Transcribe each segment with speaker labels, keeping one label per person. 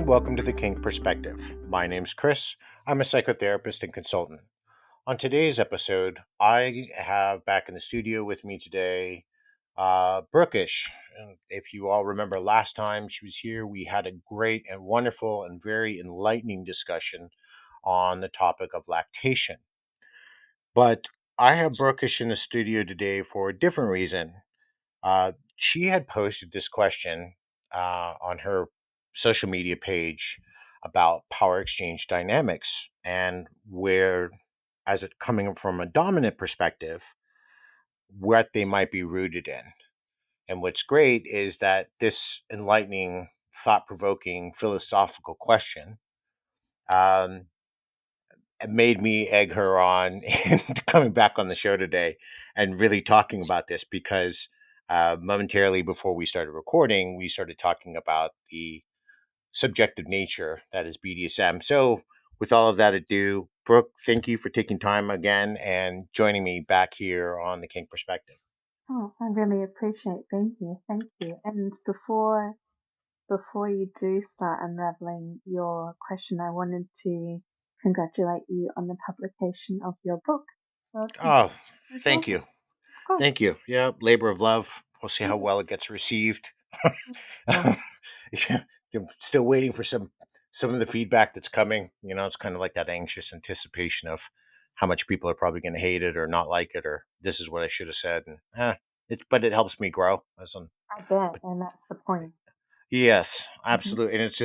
Speaker 1: welcome to the Kink Perspective. My name's Chris. I'm a psychotherapist and consultant. On today's episode, I have back in the studio with me today Brookish. And if you all remember last time she was here, we had a great and wonderful and very enlightening discussion on the topic of lactation. But I have Brookish in the studio today for a different reason. She had posted this question on her social media page about power exchange dynamics and where, as it coming from a dominant perspective, what they might be rooted in. And what's great is that this enlightening, thought provoking, philosophical question um, made me egg her on and coming back on the show today and really talking about this because momentarily before we started recording, we started talking about the subjective nature that is BDSM. So, with all of that ado, Brooke, thank you for taking time again and joining me back here on the Kink Perspective.
Speaker 2: Oh, I really appreciate being here. Thank you. And before you do start unraveling your question, I wanted to congratulate you on the publication of your book. Well done.
Speaker 1: Oh,
Speaker 2: That's
Speaker 1: thank
Speaker 2: awesome.
Speaker 1: you.
Speaker 2: Of course.
Speaker 1: Thank you. Yeah, labor of love. We'll see how
Speaker 2: Yeah.
Speaker 1: well it gets received.
Speaker 2: Well,
Speaker 1: Yeah, I'm still waiting for some of the feedback that's coming. It's kind of like that anxious anticipation of how much people are probably going to hate it or not like it, or this is what I should have said. And but it helps me grow as an.
Speaker 2: I bet,
Speaker 1: But
Speaker 2: and that's the point.
Speaker 1: yes,
Speaker 2: Mhm.
Speaker 1: absolutely, and it's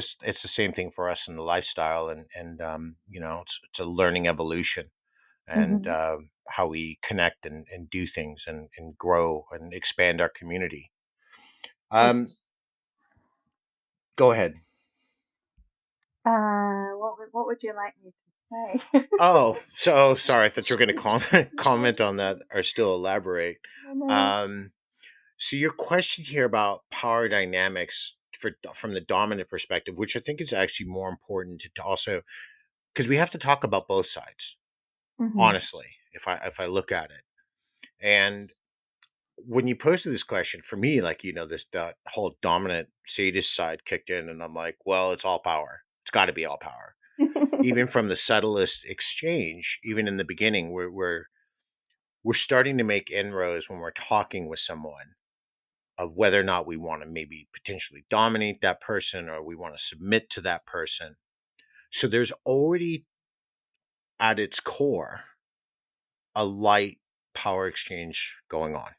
Speaker 1: the same thing for us in the lifestyle, and it's a learning evolution and
Speaker 2: Mhm.
Speaker 1: how we connect and do things and grow and expand our community. Um,
Speaker 2: Yes.
Speaker 1: go ahead.
Speaker 2: What would you like me to say?
Speaker 1: Oh, so sorry. I thought you were going to comment
Speaker 2: No,
Speaker 1: comment on that or still elaborate.
Speaker 2: no, no.
Speaker 1: Um, so your question here about power dynamics from the dominant perspective, which I think is actually more important to also because we have to talk about both sides.
Speaker 2: Mhm.
Speaker 1: Honestly, if I look at it, and when you posted this question for me, like this that whole dominant sadist side kicked in, and I'm like, well, it's all power. It's got to be all power. Even from the subtlest exchange, even in the beginning, we're starting to make inroads when we're talking with someone of whether or not we want to maybe potentially dominate that person or we want to submit to that person. So there's already at its core a light power exchange going on.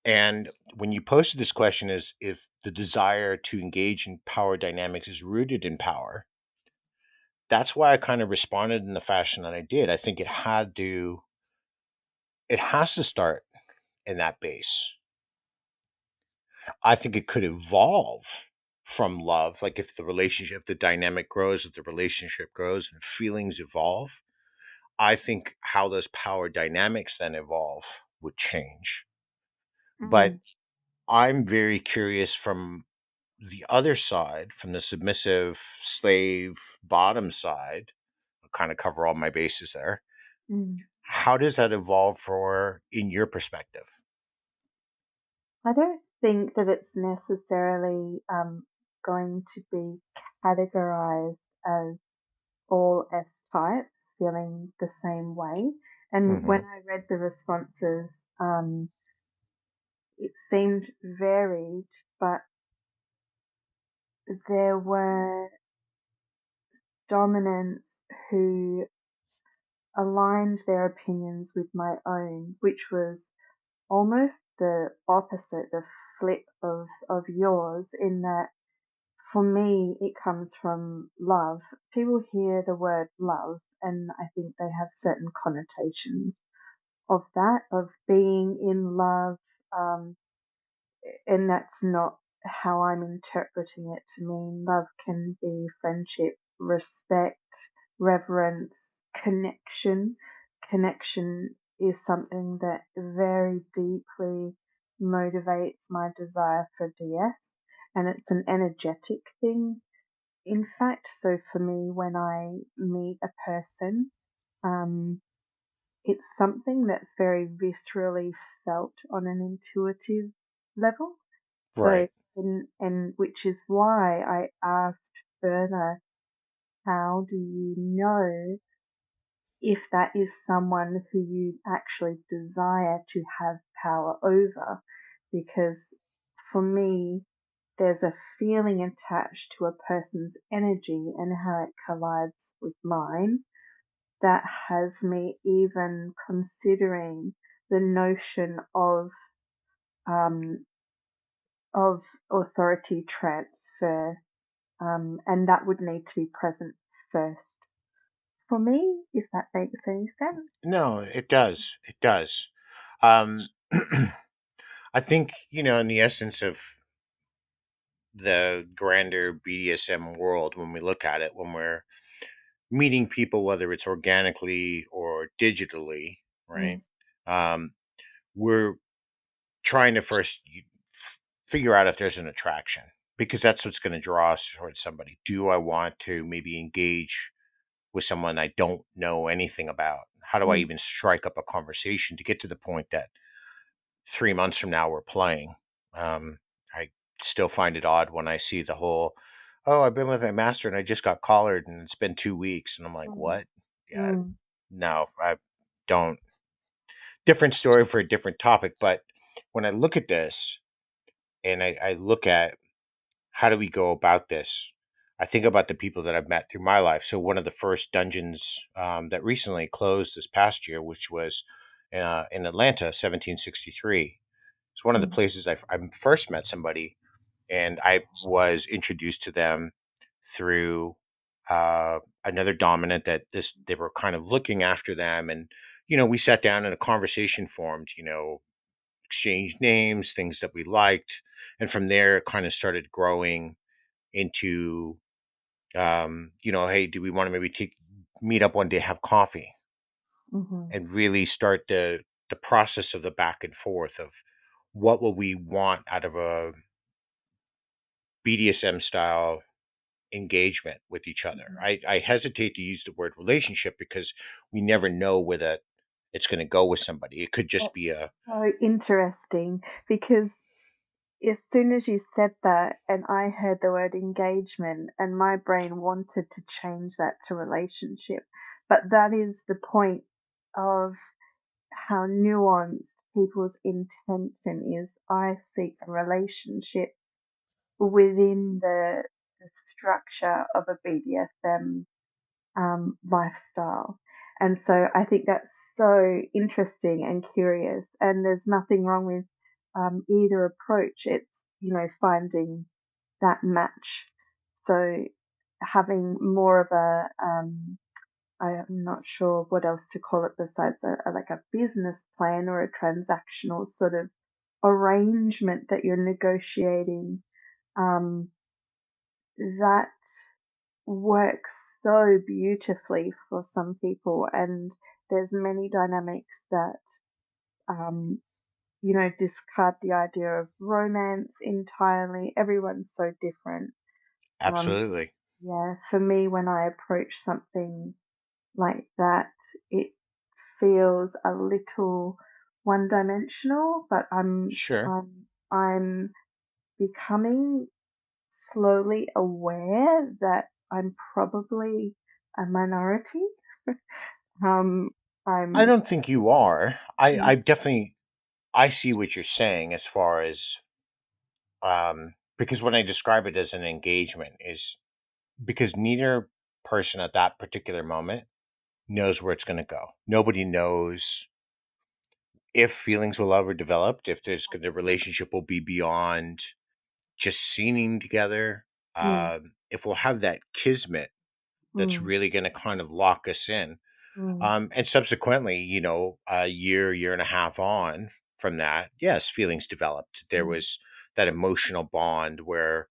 Speaker 1: And when you posted this question is if the desire to engage in power dynamics is rooted in power, that's why I kind of responded in the fashion that I did. I think it has to start in that base. I think it could evolve from love. Like if the relationship, if the dynamic grows, if the relationship grows and feelings evolve, I think how those power dynamics then evolve would change. But
Speaker 2: Mm.
Speaker 1: I'm very curious from the other side, from the submissive slave bottom side, I'll kind of cover all my bases there.
Speaker 2: Mm.
Speaker 1: How does that evolve for in your perspective?
Speaker 2: I don't think that it's necessarily going to be categorized as all S types feeling the same way. And
Speaker 1: Hmm.
Speaker 2: when I read the responses, it seemed varied, but there were dominants who aligned their opinions with my own, which was almost the opposite, the flip of yours, in that for me, it comes from love. People hear the word love, and I think they have certain connotations of that, of being in love, um, and that's not how I'm interpreting it to mean. Love can be friendship, respect, reverence, connection. Connection is something that very deeply motivates my desire for DS, and it's an energetic thing. In fact, so for me, when I meet a person, um, it's something that's very viscerally felt on an intuitive level. So
Speaker 1: Right.
Speaker 2: and which is why I asked further, how do you know if that is someone who you actually desire to have power over? Because for me, there's a feeling attached to a person's energy and how it collides with mine that has me even considering the notion um, of authority transfer, and that would need to be present first for me, if that makes any sense.
Speaker 1: No, it does. It does. Um, I think, in the essence of the grander BDSM world, when we look at it, when we're meeting people, whether it's organically or digitally, right?
Speaker 2: Mm,
Speaker 1: Um, we're trying to first figure out if there's an attraction, because that's what's going to draw us towards somebody. Do I want to maybe engage with someone I don't know anything about? How do I
Speaker 2: mm,
Speaker 1: even strike up a conversation to get to the point that 3 months from now we're playing? I still find it odd when I see the whole, oh, I've been with my master and I just got collared and it's been 2 weeks. And I'm like,
Speaker 2: mm,
Speaker 1: what? Yeah,
Speaker 2: mm,
Speaker 1: no, I don't. Different story for a different topic. But when I look at this and I look at how do we go about this, I think about the people that I've met through my life. So one of the first dungeons that recently closed this past year, which was in Atlanta, 1763. It's one of the
Speaker 2: mm,
Speaker 1: places I first met somebody, and I was introduced to them through another dominant that this they were kind of looking after them, and we sat down and a conversation formed. Exchanged names, things that we liked, and from there it kind of started growing into hey, do we want to maybe meet up one day, have coffee,
Speaker 2: mhm,
Speaker 1: and really start the process of the back and forth of what will we want out of a BDSM style engagement with each other.
Speaker 2: mhm.
Speaker 1: I hesitate to use the word relationship because we never know whether it's going to go with somebody. It could just be
Speaker 2: That's
Speaker 1: a
Speaker 2: so interesting because as soon as you said that and I heard the word engagement and my brain wanted to change that to relationship. But that is the point of how nuanced people's intention is. I seek a relationship within the structure of a BDSM lifestyle. And so I think that's so interesting and curious. And there's nothing wrong with either approach. It's, finding that match. So having more of I'm not sure what else to call it besides like a business plan or a transactional sort of arrangement that you're negotiating, um, that works so beautifully for some people, and there's many dynamics that um, discard the idea of romance entirely. Everyone's so different. um,
Speaker 1: absolutely.
Speaker 2: yeah, for me, when I approach something like that, it feels a little one dimensional, but
Speaker 1: Sure.
Speaker 2: I'm becoming slowly aware that I'm probably a minority. Um,
Speaker 1: I
Speaker 2: I'm
Speaker 1: don't think you are. I
Speaker 2: mm,
Speaker 1: definitely I see what you're saying as far as because when I describe it as an engagement is because neither person at that particular moment knows where it's going to go. Nobody knows if feelings will ever develop, if the relationship will be beyond just scening together,
Speaker 2: mm,
Speaker 1: if we'll have that kismet that's
Speaker 2: mm,
Speaker 1: really going to kind of lock us in.
Speaker 2: mm,
Speaker 1: And subsequently, a year and a half on from that, yes, feelings developed. There
Speaker 2: mm,
Speaker 1: was that emotional bond where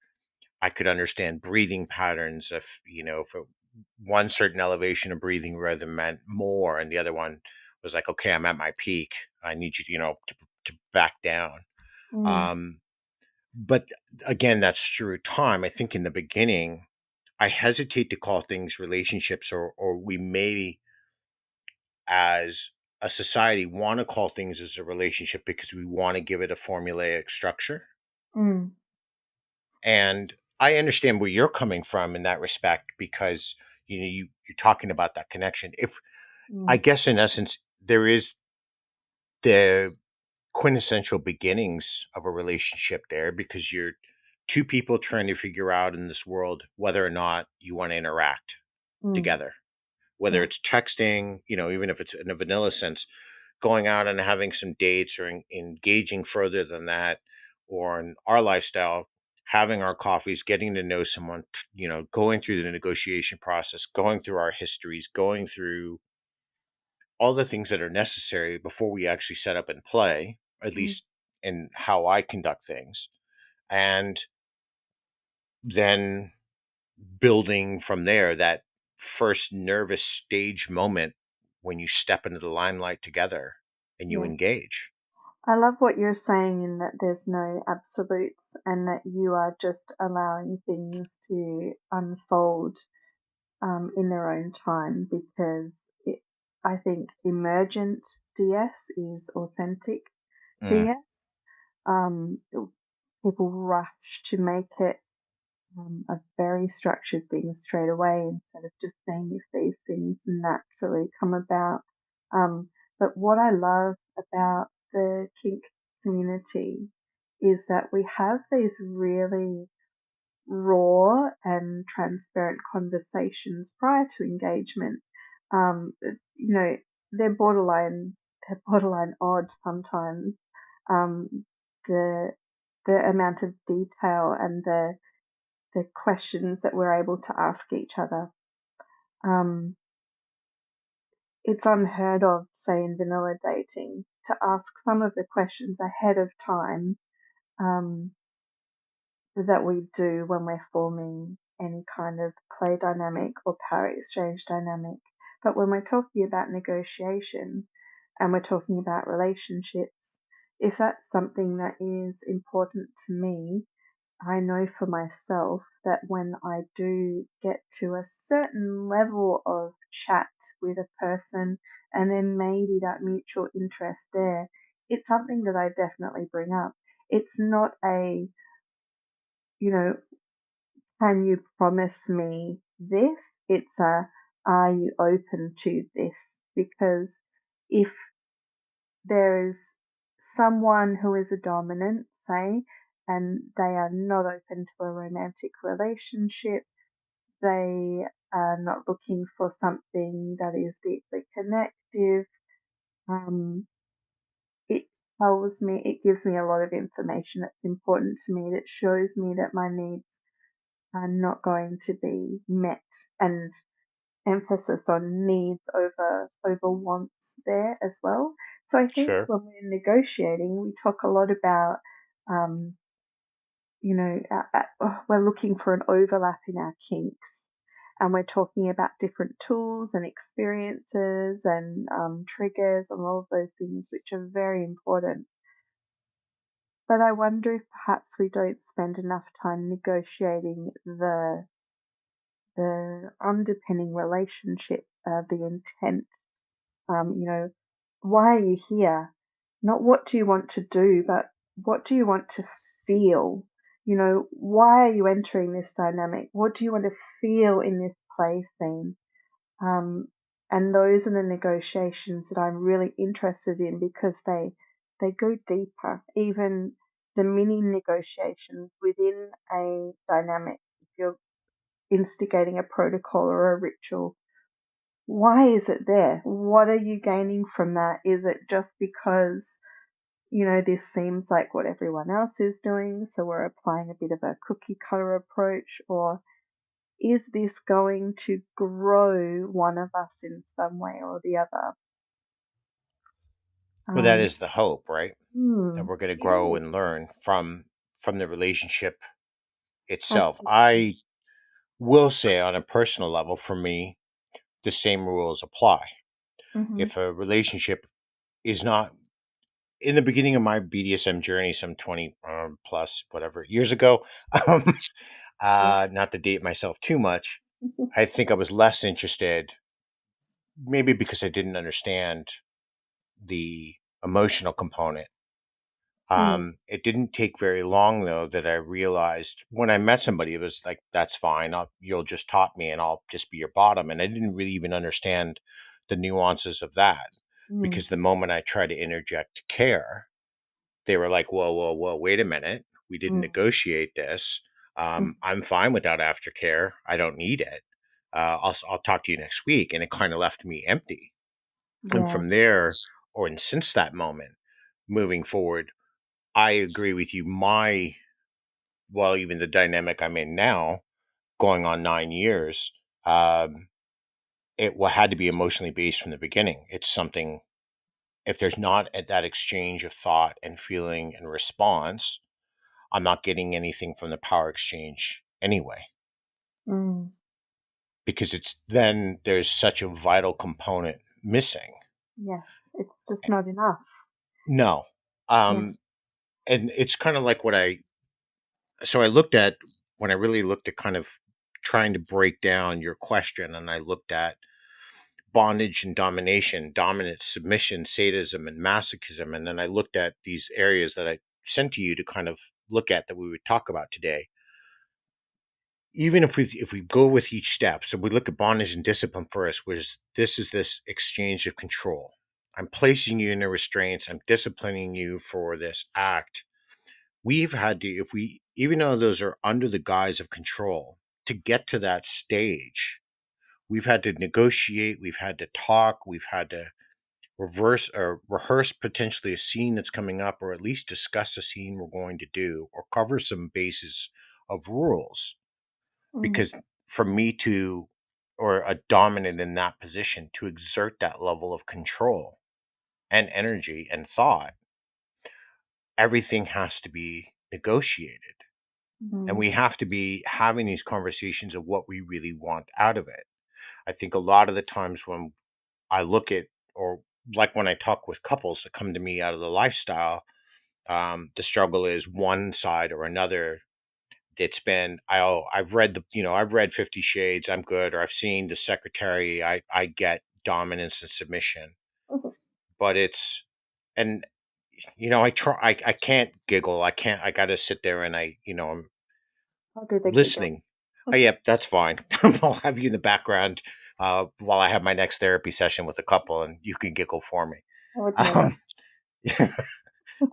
Speaker 1: I could understand breathing patterns. If one certain elevation of breathing rhythm meant more, and the other one was like, okay, I'm at my peak. I need you, to back down.
Speaker 2: mm,
Speaker 1: Um, but again, that's through time. I think in the beginning, I hesitate to call things relationships, or we may, as a society, want to call things as a relationship because we want to give it a formulaic structure.
Speaker 2: mm.
Speaker 1: And I understand where you're coming from in that respect because you're talking about that connection. If I
Speaker 2: Mm,
Speaker 1: guess in essence there is the quintessential beginnings of a relationship there because you're two people trying to figure out in this world whether or not you want to interact
Speaker 2: mm,
Speaker 1: together, whether
Speaker 2: yeah,
Speaker 1: it's texting, even if it's in a vanilla sense, going out and having some dates or engaging further than that, or in our lifestyle, having our coffees, getting to know someone, going through the negotiation process, going through our histories, going through all the things that are necessary before we actually set up and play, at
Speaker 2: mm,
Speaker 1: least in how I conduct things. And then building from there, that first nervous stage moment when you step into the limelight together and you
Speaker 2: yeah.
Speaker 1: engage.
Speaker 2: I love what you're saying in that there's no absolutes and that you are just allowing things to unfold in their own time because I think emergent DS is authentic
Speaker 1: Mm,
Speaker 2: DS. Um, People rush to make it a very structured thing straight away instead of just seeing if these things naturally come about. Um, but what I love about the kink community is that we have these really raw and transparent conversations prior to engagement. You know, they're borderline odd sometimes. Um, the the amount of detail and the questions that we're able to ask each other. Um, it's unheard of, say, in vanilla dating, to ask some of the questions ahead of time um, that we do when we're forming any kind of play dynamic or power exchange dynamic. But when we're talking about negotiation and we're talking about relationships, if that's something that is important to me, I know for myself that when I do get to a certain level of chat with a person and then maybe that mutual interest there, it's something that I definitely bring up. It's not a, you know, can you promise me this? It's a, are you open to this? Because if there is someone who is a dominant, say, and they are not open to a romantic relationship, they are not looking for something that is deeply connective. Um, it it gives me a lot of information that's important to me, that shows me that my needs are not going to be met, and emphasis on needs over wants there as well. So I think
Speaker 1: sure.
Speaker 2: when we're negotiating, we talk a lot about, um, we're looking for an overlap in our kinks, and we're talking about different tools and experiences and triggers and all of those things, which are very important. But I wonder if perhaps we don't spend enough time negotiating the underpinning relationship, the intent. You know, why are you here? Not what do you want to do, but what do you want to feel? Why are you entering this dynamic? What do you want to feel in this play scene? Um, and those are the negotiations that I'm really interested in because they go deeper. Even the mini negotiations within a dynamic. If you're instigating a protocol or a ritual, why is it there? What are you gaining from that? Is it just because, this seems like what everyone else is doing, so we're applying a bit of a cookie cutter approach? Or is this going to grow one of us in some way or the other?
Speaker 1: Well, that
Speaker 2: Um,
Speaker 1: is the hope, right? That we're going to
Speaker 2: it
Speaker 1: grow
Speaker 2: is.
Speaker 1: and learn from the relationship itself.
Speaker 2: Absolutely.
Speaker 1: I will say, on a personal level, for me, the same rules apply.
Speaker 2: Hmm.
Speaker 1: If a relationship is not in the beginning of my BDSM journey, some 20 plus whatever years ago, um,
Speaker 2: Yeah.
Speaker 1: not to date myself too much, I think I was less interested, maybe because I didn't understand the emotional component
Speaker 2: Mm.
Speaker 1: It didn't take very long though that I realized when I met somebody, it was like, that's fine. You'll just top me and I'll just be your bottom. And I didn't really even understand the nuances of that
Speaker 2: Mm.
Speaker 1: because the moment I tried to interject care, they were like, whoa, whoa, whoa, wait a minute. We didn't
Speaker 2: Mm.
Speaker 1: negotiate this.
Speaker 2: Mm.
Speaker 1: I'm fine without aftercare. I don't need it. I'll talk to you next week. And it kind of left me empty. And
Speaker 2: Yeah.
Speaker 1: from there, or and since that moment, moving forward, I agree with you. Well, even the dynamic I'm in now, going on 9 years, um, had to be emotionally based from the beginning. It's something, if there's not at that exchange of thought and feeling and response, I'm not getting anything from the power exchange anyway,
Speaker 2: Mm.
Speaker 1: because it's then there's such a vital component missing.
Speaker 2: Yes. It's just not enough.
Speaker 1: No.
Speaker 2: Yeah.
Speaker 1: Um, and it's kind of like so I looked at, when I really looked at kind of trying to break down your question, and I looked at bondage and domination, dominance, submission, sadism, and masochism. And then I looked at these areas that I sent to you to kind of look at that we would talk about today. Even if we go with each step, so we look at bondage and discipline first, which this exchange of control. I'm placing you in the restraints. I'm disciplining you for this act. We've had to, if we, even though those are under the guise of control, to get to that stage, we've had to negotiate. We've had to talk. We've had to reverse or rehearse potentially a scene that's coming up, or at least discuss a scene we're going to do, or cover some bases of rules.
Speaker 2: Mm.
Speaker 1: Because for me to, or a dominant in that position, to exert that level of control and energy and thought, everything has to be negotiated. And
Speaker 2: Mm.
Speaker 1: we have to be having these conversations of what we really want out of it. I think a lot of the times when I look at, or like when I talk with couples that come to me out of the lifestyle, the struggle is one side or another. It's been, I've read I've read 50 Shades, I'm good, or I've seen The Secretary, I get dominance and submission. But it's, and I try, I can't giggle, I gotta sit there and I'm
Speaker 2: I'll do the giggle.
Speaker 1: listening. Oh, yep, that's fine. I'll have you in the background while I have my next therapy session with a couple, and you can giggle for me.
Speaker 2: I would never.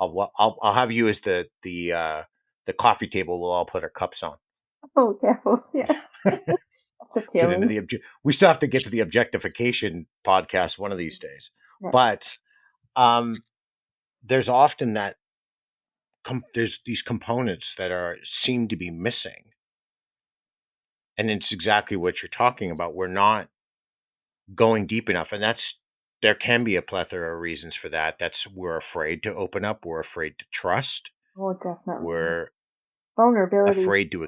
Speaker 1: Um, I'll have you as the coffee table. We'll all put our cups on.
Speaker 2: Oh, careful. Yeah. That's
Speaker 1: Get into
Speaker 2: appealing.
Speaker 1: we still have to get to the objectification podcast one of these days,
Speaker 2: Yeah.
Speaker 1: but um, there's often there's these components that are seem to be missing, and it's exactly what you're talking about. We're not going deep enough, and there can be a plethora of reasons for that. That's, we're afraid to open up, we're afraid to trust,
Speaker 2: Oh, definitely.
Speaker 1: we're
Speaker 2: Vulnerability.
Speaker 1: afraid to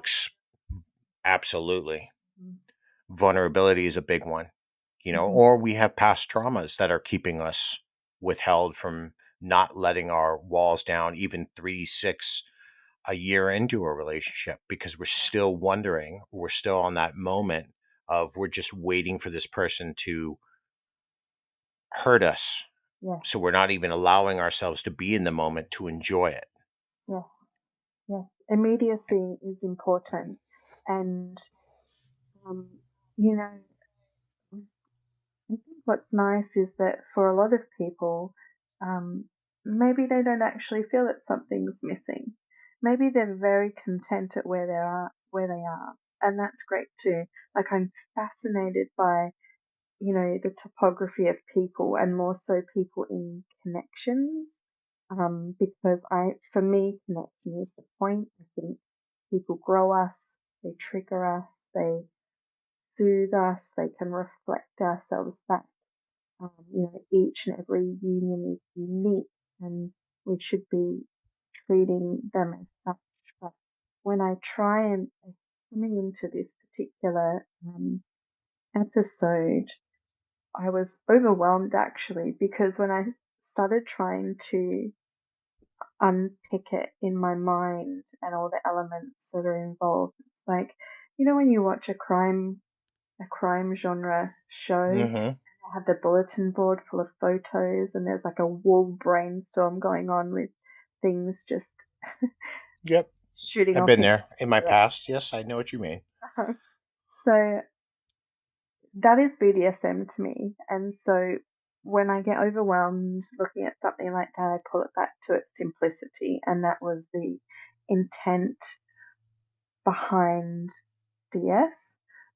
Speaker 1: absolutely.
Speaker 2: Mm.
Speaker 1: Vulnerability is a big one,
Speaker 2: Mhm.
Speaker 1: or we have past traumas that are keeping us withheld from not letting our walls down, even 3 6 a year into a relationship, because we're still wondering, we're still on that moment of, we're just waiting for this person to hurt us,
Speaker 2: Yes.
Speaker 1: so we're not even allowing ourselves to be in the moment to enjoy it.
Speaker 2: Yes. Yes. Immediacy is important, and um, you know, I think what's nice is that for a lot of people, maybe they don't actually feel that something's missing. Maybe they're very content at where they are, and that's great too. Like I'm fascinated by the topography of people and more so people in connections. Because for me, connection is the point. I think people grow us, they trigger us, they soothe us, they can reflect ourselves back. Each and every union is unique and we should be treating them as such. But when I try and coming into this particular episode, I was overwhelmed actually because when I started trying to unpick it in my mind and all the elements that are involved, it's like, when you watch a crime genre show,
Speaker 1: Hmm.
Speaker 2: I have the bulletin board full of photos and there's like a wall brainstorm going on with things just
Speaker 1: Yep.
Speaker 2: shooting
Speaker 1: I've
Speaker 2: off
Speaker 1: been
Speaker 2: in
Speaker 1: there in
Speaker 2: different
Speaker 1: my past.
Speaker 2: directions.
Speaker 1: Yes, I know what you mean.
Speaker 2: So that is BDSM to me. And so when I get overwhelmed looking at something like that, I pull it back to its simplicity. And that was the intent behind DS,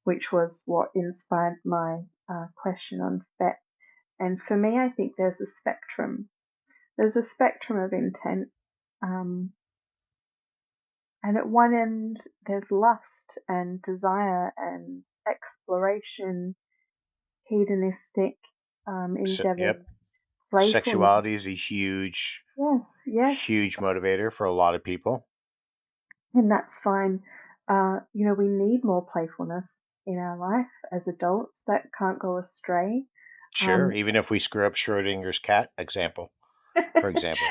Speaker 2: which was what inspired my question on FET. And for me, I think there's a spectrum. There's a spectrum of intent. Um, and at one end, there's lust and desire and exploration, hedonistic
Speaker 1: So, yep.
Speaker 2: endeavors, playfulness.
Speaker 1: Sexuality is a huge,
Speaker 2: Yes, yes,
Speaker 1: huge motivator for a lot of people.
Speaker 2: and that's fine. We need more playfulness in our life as adults. That can't go astray.
Speaker 1: Sure.
Speaker 2: Um,
Speaker 1: Even if we screw up Schrodinger's cat example, for example.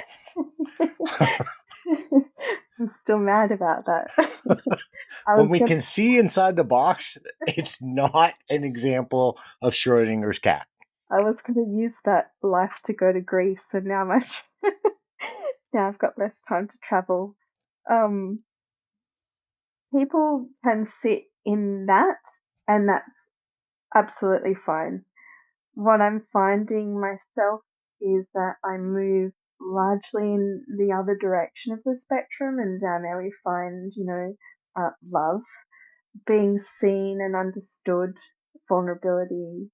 Speaker 2: I'm still mad about that. I
Speaker 1: When
Speaker 2: was
Speaker 1: we
Speaker 2: gonna,
Speaker 1: can see inside the box, it's not an example of Schrodinger's cat.
Speaker 2: I was gonna use that life to go to Greece, and now now I've got less time to travel. Um, People can sit in that, and that's absolutely fine. What I'm finding myself is that I move largely in the other direction of the spectrum, and down there we find, love, being seen and understood, vulnerability,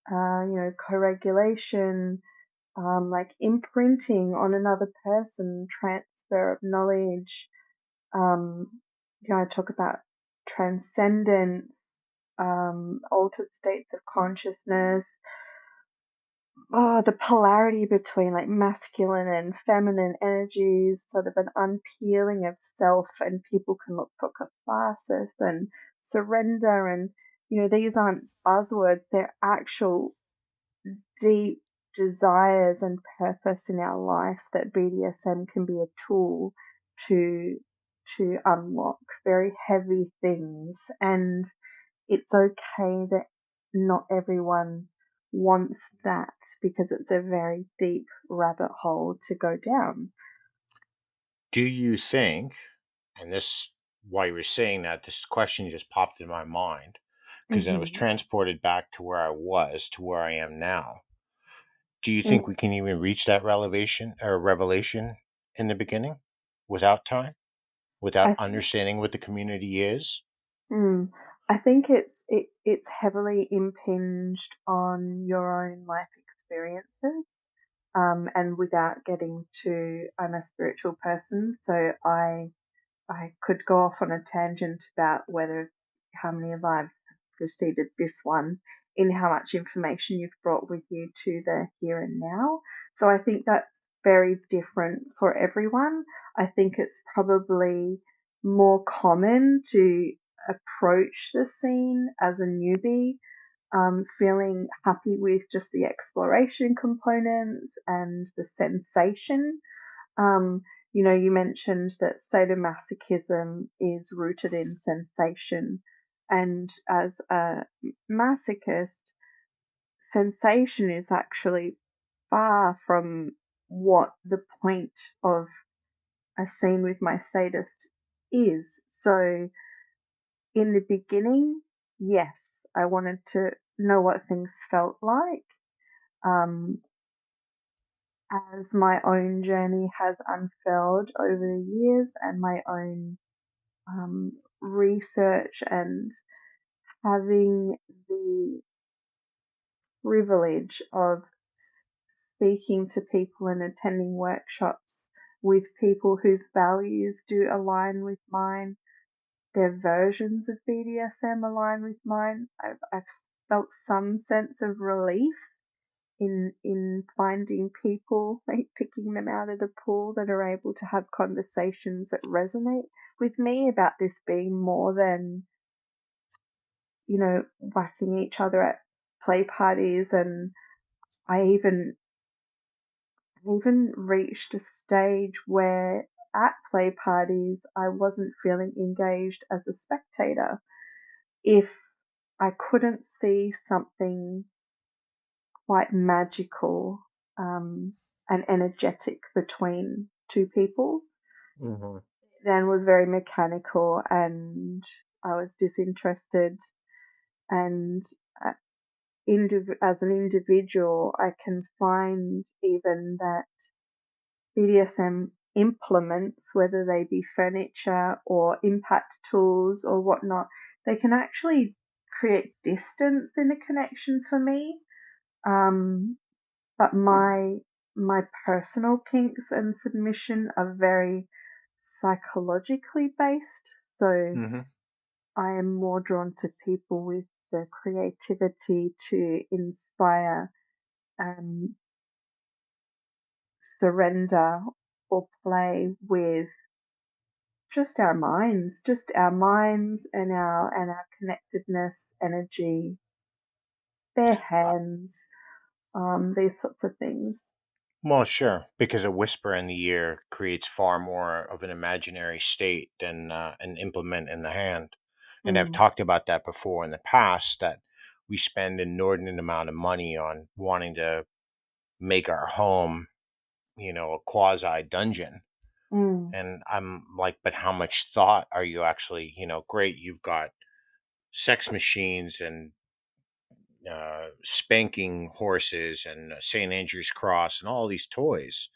Speaker 2: co-regulation, like imprinting on another person, transfer of knowledge. I talk about transcendence, altered states of consciousness, the polarity between like masculine and feminine energies, sort of an unpeeling of self, and people can look for catharsis and surrender. And, these aren't buzzwords, they're actual deep desires and purpose in our life that BDSM can be a tool to unlock very heavy things. And it's okay that not everyone wants that, because it's a very deep rabbit hole to go down.
Speaker 1: Do you think, and this, while you were saying that, this question just popped in my mind because then I was
Speaker 2: Hmm.
Speaker 1: transported back to where I was to where I am now. Do you think
Speaker 2: Mm,
Speaker 1: we can even reach that revelation in the beginning without time, without
Speaker 2: I think
Speaker 1: understanding what the community is?
Speaker 2: mm, I think it's heavily impinged on your own life experiences. And without getting to, I'm a spiritual person, so I could go off on a tangent about whether how many lives have preceded this one, in how much information you've brought with you to the here and now. So I think that's very different for everyone. I think it's probably more common to approach the scene as a newbie, feeling happy with just the exploration components and the sensation. um, you mentioned that sadomasochism is rooted in sensation. And as a masochist, sensation is actually far from what the point of a scene with my sadist is. So, in the beginning, yes, I wanted to know what things felt like. Um, as my own journey has unfurled over the years, and my own research, and having the privilege of speaking to people and attending workshops with people whose values do align with mine, their versions of BDSM align with mine. I've felt some sense of relief in finding people, like picking them out of the pool, that are able to have conversations that resonate with me about this being more than, whacking each other at play parties. And I even reached a stage where at play parties I wasn't feeling engaged as a spectator. If I couldn't see something quite magical, and energetic between two people,
Speaker 1: Hmm.
Speaker 2: then was very mechanical, and I was disinterested. And uh, as an individual, I can find even that BDSM implements, whether they be furniture or impact tools or whatnot, they can actually create distance in a connection for me. Um, but my personal kinks and submission are very psychologically based, so
Speaker 1: Hmm.
Speaker 2: I am more drawn to people with the creativity to inspire, um, surrender, or play with just our minds and our connectedness, energy, bare hands, these sorts of things.
Speaker 1: Well, sure, because a whisper in the ear creates far more of an imaginary state than an implement in the hand. And I've
Speaker 2: Mm,
Speaker 1: talked about that before in the past, that we spend an inordinate amount of money on wanting to make our home, a quasi dungeon.
Speaker 2: mm.
Speaker 1: And I'm like, but how much thought are you actually, great, you've got sex machines and spanking horses and St. Andrew's Cross and all these toys,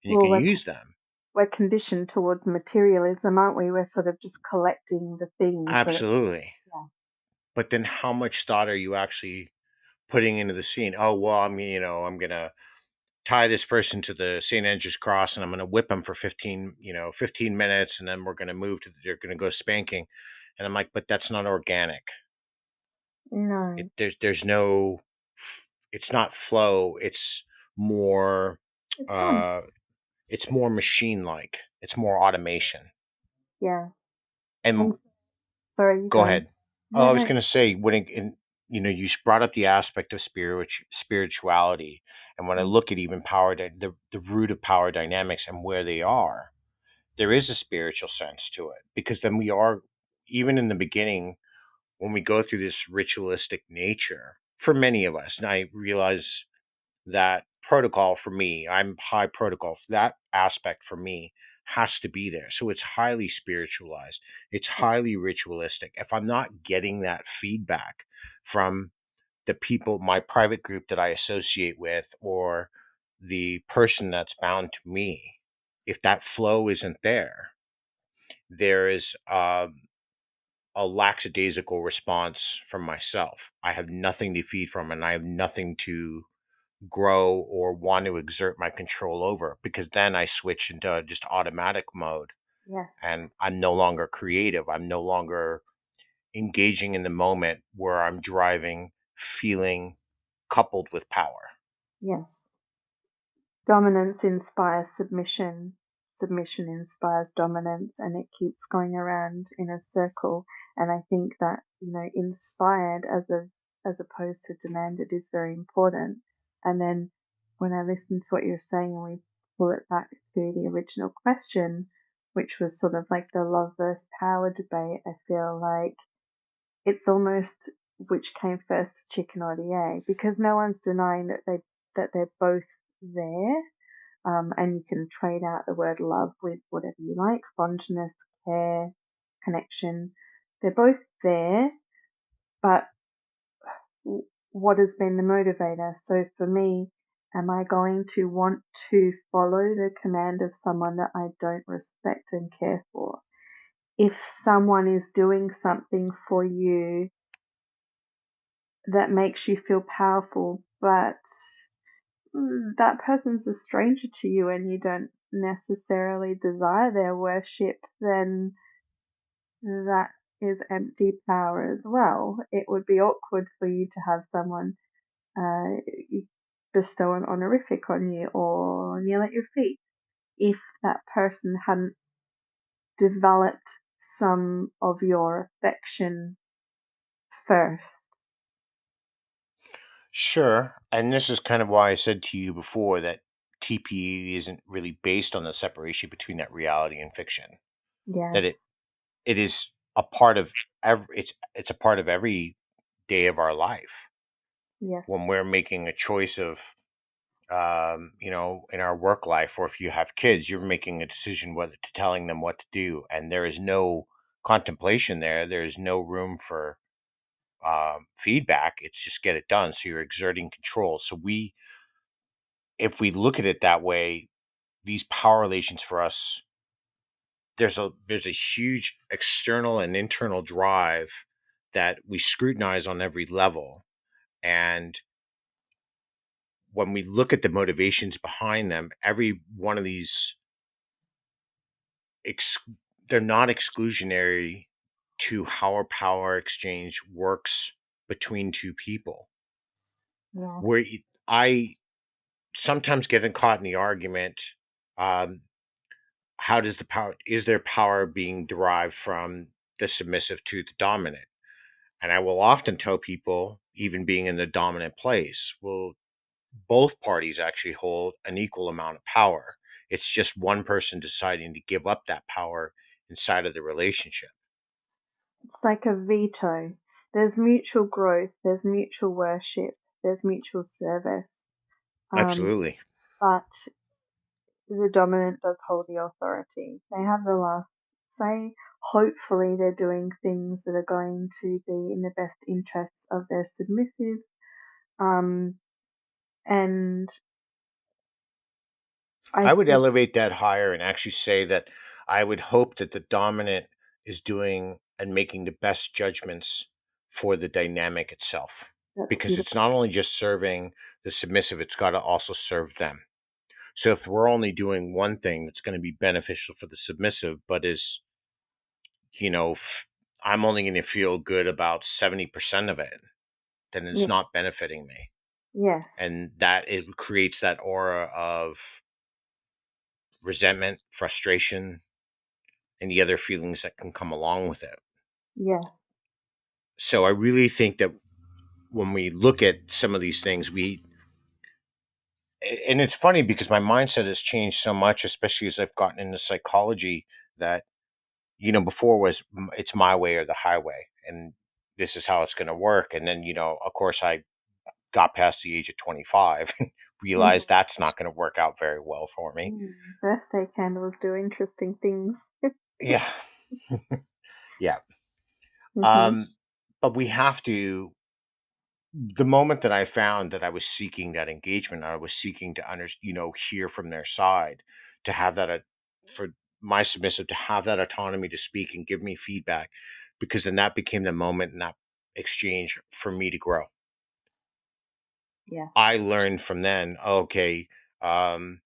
Speaker 1: and you
Speaker 2: Well,
Speaker 1: can use them.
Speaker 2: we're conditioned towards materialism, aren't we? We're sort of just collecting the things that.
Speaker 1: Absolutely.
Speaker 2: Yeah.
Speaker 1: But then how much thought are you actually putting into the scene? Oh, well, I'm going to tie this person to the St. Andrew's Cross and I'm going to whip them for 15 minutes. And then we're going to they're going to go spanking. And I'm like, but that's not organic.
Speaker 2: No,
Speaker 1: There's no, it's not flow. More,
Speaker 2: it's fun.
Speaker 1: uh, it's more machine like. It's more automation.
Speaker 2: Yeah. And
Speaker 1: And
Speaker 2: sorry, you
Speaker 1: go
Speaker 2: go.
Speaker 1: ahead. Oh,
Speaker 2: No,
Speaker 1: I was
Speaker 2: no.
Speaker 1: going to say you brought up the aspect of spirituality, and when I
Speaker 2: Mm,
Speaker 1: look at even the root of power dynamics and where they are, there is a spiritual sense to it, because then we are, even in the beginning, when we go through this ritualistic nature for many of us, and I realize that protocol for me, I'm high protocol. That aspect for me has to be there. So it's highly spiritualized, it's highly ritualistic. If I'm not getting that feedback from the people, my private group that I associate with, or the person that's bound to me, if that flow isn't there, there is a lackadaisical response from myself. I have nothing to feed from, and I have nothing to grow or want to exert my control over, because then I switch into just automatic mode
Speaker 2: yes,
Speaker 1: and I'm no longer creative. I'm no longer engaging in the moment where I'm driving, feeling, coupled with power.
Speaker 2: yes. Dominance inspires submission, submission inspires dominance, and it keeps going around in a circle. And I think that, inspired as opposed to demanded is very important. And then when I listen to what you're saying and we pull it back to the original question, which was sort of like the love versus power debate, I feel like it's almost which came first, the chicken or the egg, because no one's denying that they're both there. And you can trade out the word love with whatever you like, fondness, care, connection. They're both there, but what has been the motivator? So for me, am I going to want to follow the command of someone that I don't respect and care for? If someone is doing something for you that makes you feel powerful, but that person's a stranger to you and you don't necessarily desire their worship, then that is empty power as well. It would be awkward for you to have someone uh, bestow an honorific on you or kneel at your feet if that person hadn't developed some of your affection first.
Speaker 1: Sure. And this is kind of why I said to you before that TPE isn't really based on the separation between that reality and fiction.
Speaker 2: Yeah,
Speaker 1: That it is a part of it's a part of every day of our life
Speaker 2: yes,
Speaker 1: when we're making a choice of in our work life, or if you have kids, you're making a decision whether to telling them what to do, and there is no contemplation there. There's no room for feedback. It's just get it done. So you're exerting control. So if we look at it that way, these power relations for us, there's a huge external and internal drive that we scrutinize on every level. And when we look at the motivations behind them, every one of these ex- they're not exclusionary to how a power exchange works between two people.
Speaker 2: Yeah.
Speaker 1: Where I sometimes get caught in the argument, um, how does the power is there power being derived from the submissive to the dominant? And I will often tell people, even being in the dominant place, well, both parties actually hold an equal amount of power. It's just one person deciding to give up that power inside of the relationship.
Speaker 2: It's like a veto. There's mutual growth, there's mutual worship, there's mutual service. Um,
Speaker 1: Absolutely.
Speaker 2: but the dominant does hold the authority. They have the last say. Hopefully, they're doing things that are going to be in the best interests of their submissive. Um, and I
Speaker 1: I would
Speaker 2: just,
Speaker 1: elevate that higher and actually say that I would hope that the dominant is doing and making the best judgments for the dynamic itself.
Speaker 2: that's
Speaker 1: Because it's
Speaker 2: beautiful.
Speaker 1: not only just serving the submissive, it's got to also serve them. So if we're only doing one thing that's going to be beneficial for the submissive, but is, you know, I'm only going to feel good about 70% of it, then it's
Speaker 2: Yeah,
Speaker 1: not benefiting me.
Speaker 2: yes,
Speaker 1: And that it creates that aura of resentment, frustration, and the other feelings that can come along with it.
Speaker 2: yes,
Speaker 1: So I really think that when we look at some of these things, and it's funny because my mindset has changed so much, especially as I've gotten into psychology, that, before was it's my way or the highway, and this is how it's going to work. And then, of course, I got past the age of 25 and realized
Speaker 2: mhm.
Speaker 1: that's not going to work out very well for me.
Speaker 2: Birthday candles do interesting things.
Speaker 1: Yeah. Yeah.
Speaker 2: Hmm.
Speaker 1: Um, but we have to the moment that I found that I was seeking that engagement, I was seeking to hear from their side, to have that, for my submissive to have that autonomy to speak and give me feedback, because then that became the moment in that exchange for me to grow.
Speaker 2: Yeah.
Speaker 1: I learned from then, okay, um,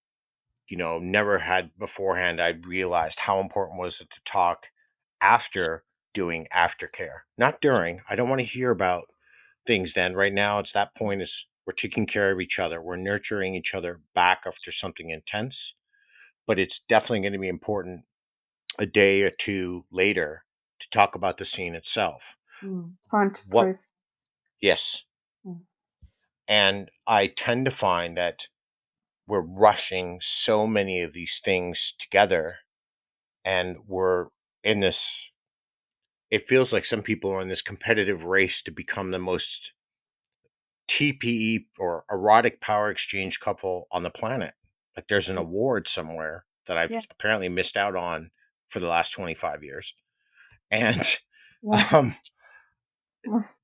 Speaker 1: never had beforehand, I realized how important was it to talk after doing aftercare, not during. I don't want to hear about things then. Right now, it's that point is we're taking care of each other. We're nurturing each other back after something intense. But it's definitely going to be important a day or two later to talk about the scene itself.
Speaker 2: Time to
Speaker 1: What,
Speaker 2: process.
Speaker 1: yes.
Speaker 2: Mm.
Speaker 1: And I tend to find that we're rushing so many of these things together, and we're in this, it feels like some people are in this competitive race to become the most TPE or erotic power exchange couple on the planet. Like there's an
Speaker 2: Yeah.
Speaker 1: award somewhere that I've
Speaker 2: Yes.
Speaker 1: apparently missed out on for the last 25 years. And
Speaker 2: Yeah.
Speaker 1: um,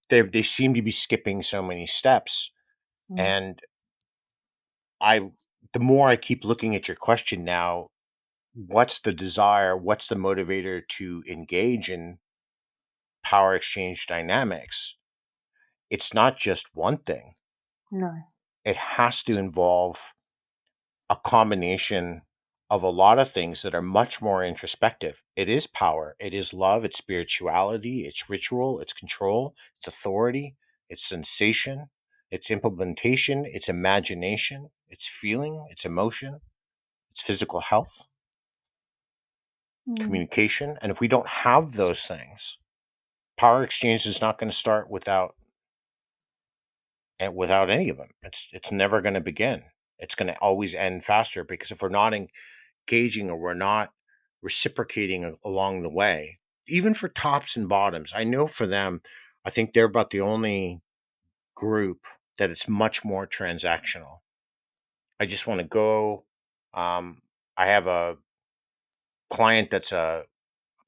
Speaker 1: they seem to be skipping so many steps.
Speaker 2: Mm.
Speaker 1: And I, the more I keep looking at your question now, what's the desire? What's the motivator to engage in power exchange dynamics? It's not just one thing.
Speaker 2: No.
Speaker 1: It has to involve a combination of a lot of things that are much more introspective. It is power, it is love, it's spirituality, it's ritual, it's control, it's authority, it's sensation, it's implementation, it's imagination, it's feeling, it's emotion, it's physical health,
Speaker 2: Mm.
Speaker 1: communication. And if we don't have those things, power exchange is not going to start without any of them. It's never going to begin. It's going to always end faster, because if we're not engaging or we're not reciprocating along the way, even for tops and bottoms, I know for them, I think they're about the only group that it's much more transactional. I just want to go. Um, I have a client that's a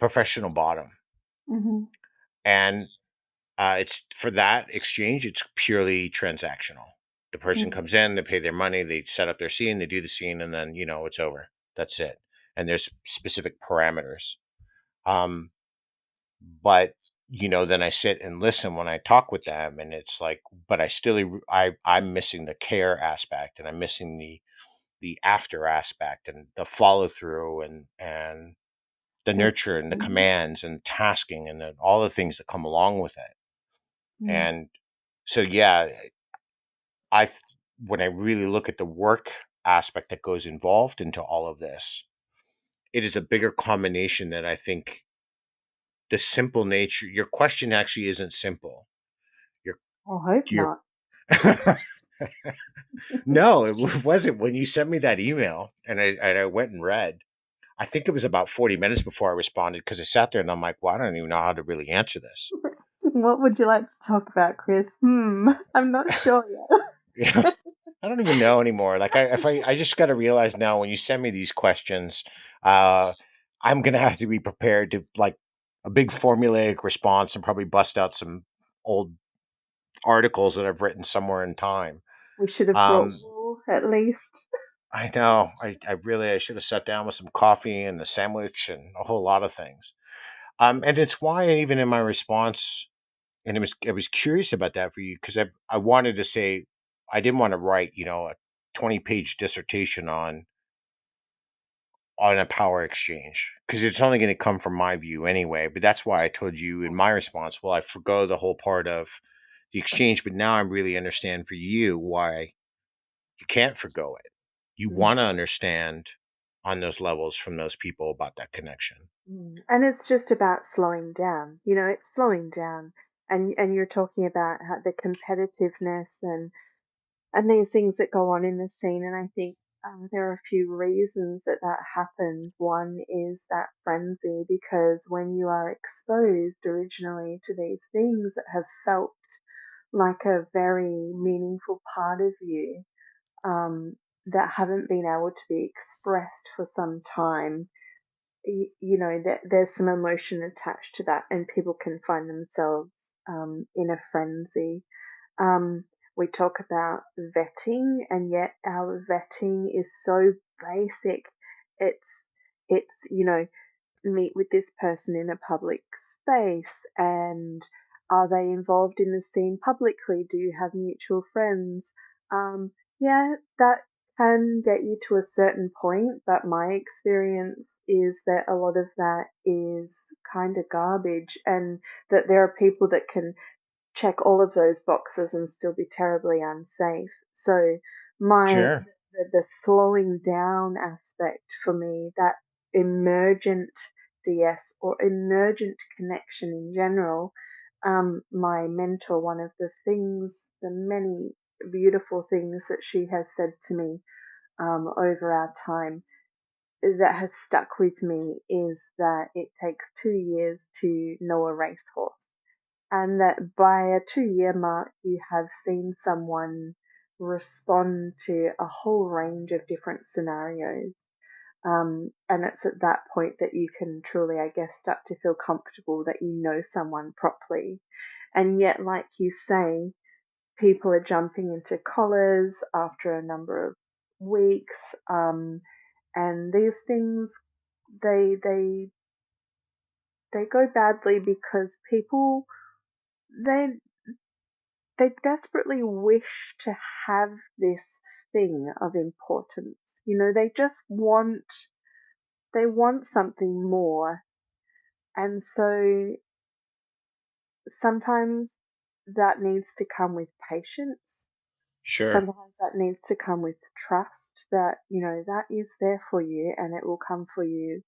Speaker 1: professional bottom,
Speaker 2: Mhm.
Speaker 1: and it's for that exchange. It's purely transactional. The person
Speaker 2: Mm.
Speaker 1: comes in, they pay their money, they set up their scene, they do the scene, and then it's over. That's it. And there's specific parameters. Um, but then I sit and listen when I talk with them, and it's like, but I still I'm missing the care aspect, and I'm missing the after aspect, and the follow through, and the
Speaker 2: The
Speaker 1: nurture, and the
Speaker 2: assessment.
Speaker 1: commands, and tasking, and then all the things that come along with it.
Speaker 2: Mm.
Speaker 1: And so, yeah, I th- when I really look at the work aspect that goes involved into all of this, it is a bigger combination that I think the simple nature. Your question actually isn't simple. Your
Speaker 2: I hope
Speaker 1: your
Speaker 2: not.
Speaker 1: no, it wasn't. When you sent me that email, and I went and read, I think it was about 40 minutes before I responded, because I sat there and I'm like, well, I don't even know how to really answer this.
Speaker 2: What would you like to talk about, Chris? I'm not sure
Speaker 1: Yeah.
Speaker 2: yet.
Speaker 1: I don't even know anymore. Like, I just got to realize now, when you send me these questions, uh, I'm gonna have to be prepared to, like, a big formulaic response, and probably bust out some old articles that I've written somewhere in time.
Speaker 2: We should have brought
Speaker 1: Um,
Speaker 2: wool at least.
Speaker 1: I know. I should have sat down with some coffee and a sandwich and a whole lot of things. And it's why, even in my response, and I was curious about that for you, because I wanted to say, I didn't want to write a 20-page dissertation on a power exchange, because it's only going to come from my view anyway. But that's why I told you in my response, well, I forgo the whole part of the exchange, but now I really understand for you why you can't forgo it. You
Speaker 2: Mm.
Speaker 1: want to understand on those levels from those people about that connection.
Speaker 2: And it's just about slowing down. It's slowing down. And you're talking about how the competitiveness and these things that go on in the scene. And I think there are a few reasons that that happens. One is that frenzy, because when you are exposed originally to these things that have felt like a very meaningful part of you, that haven't been able to be expressed for some time, that there's some emotion attached to that, and people can find themselves in a frenzy. um, we talk about vetting, and yet our vetting is so basic. It's meet with this person in a public space, and are they involved in the scene publicly? Do you have mutual friends? Um, yeah, that can get you to a certain point, but my experience is that a lot of that is kind of garbage, and that there are people that can check all of those boxes and still be terribly unsafe. So my
Speaker 1: Sure.
Speaker 2: the slowing down aspect for me, that emergent DS or emergent connection in general, my mentor, one of the many beautiful things that she has said to me over our time that has stuck with me is that it takes 2 years to know a racehorse, and that by a 2 year mark, you have seen someone respond to a whole range of different scenarios. And it's at that point that you can truly, I guess, start to feel comfortable that you know someone properly. And yet, like you say, people are jumping into collars after a number of weeks. And these things, they, they, they go badly because people, they they desperately wish to have this thing of importance. They just want something more. And so sometimes that needs to come with patience.
Speaker 1: Sure.
Speaker 2: Sometimes that needs to come with trust that, that is there for you, and it will come for you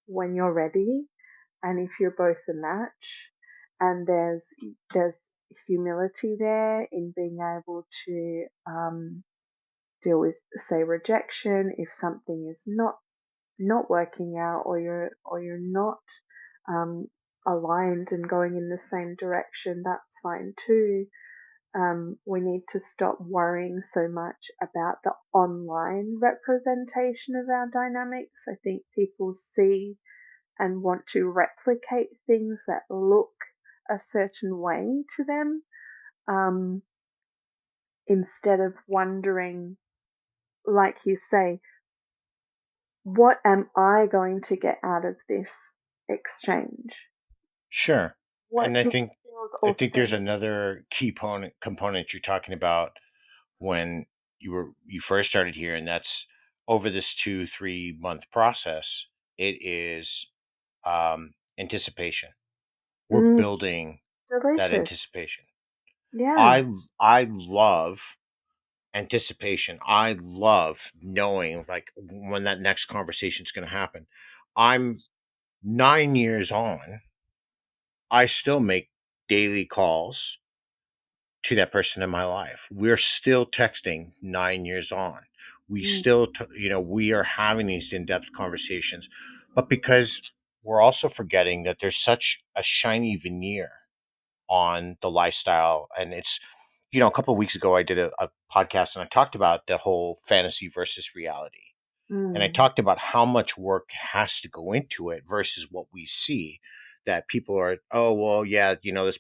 Speaker 2: when you're ready. And if you're both a match, and there's humility there in being able to deal with, say, rejection if something is not working out, or you're not um, aligned and going in the same direction. That's fine too. We need to stop worrying so much about the online representation of our dynamics. I think people see and want to replicate things that look a certain way to them, um, instead of wondering, like you say, what am I going to get out of this exchange?
Speaker 1: Sure.
Speaker 2: What
Speaker 1: And I
Speaker 2: do
Speaker 1: think
Speaker 2: feels
Speaker 1: I think there's
Speaker 2: authentic?
Speaker 1: another key component you're talking about when you first started here, and that's over this 2-3 month process. It is anticipation. We're
Speaker 2: Mm,
Speaker 1: building that
Speaker 2: delicious.
Speaker 1: anticipation.
Speaker 2: Yeah.
Speaker 1: I love anticipation. I love knowing like when that next conversation is going to happen. I'm 9 years on. I still make daily calls to that person in my life. We're still texting 9 years on. We
Speaker 2: Mm,
Speaker 1: still, we are having these in depth conversations, but because we're also forgetting that there's such a shiny veneer on the lifestyle. And it's, a couple of weeks ago, I did a podcast and I talked about the whole fantasy versus reality. And I
Speaker 2: mm,
Speaker 1: talked about how much work has to go into it versus what we see. That people are, oh, well, yeah, this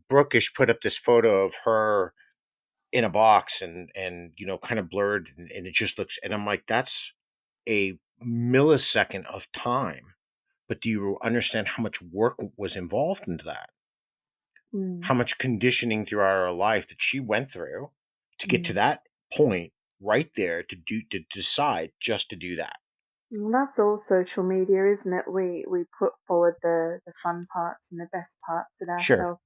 Speaker 1: Brookish put up this photo of her in a box and kind of blurred and it just looks, and I'm like, that's a millisecond of time. But do you understand how much work was involved into that?
Speaker 2: mm,
Speaker 1: How much conditioning throughout our life that she went through to get to
Speaker 2: mm.
Speaker 1: that point right there to decide just to do that.
Speaker 2: Well, that's all social media, isn't it? We put forward the fun parts and the best parts of
Speaker 1: Sure.
Speaker 2: ourselves,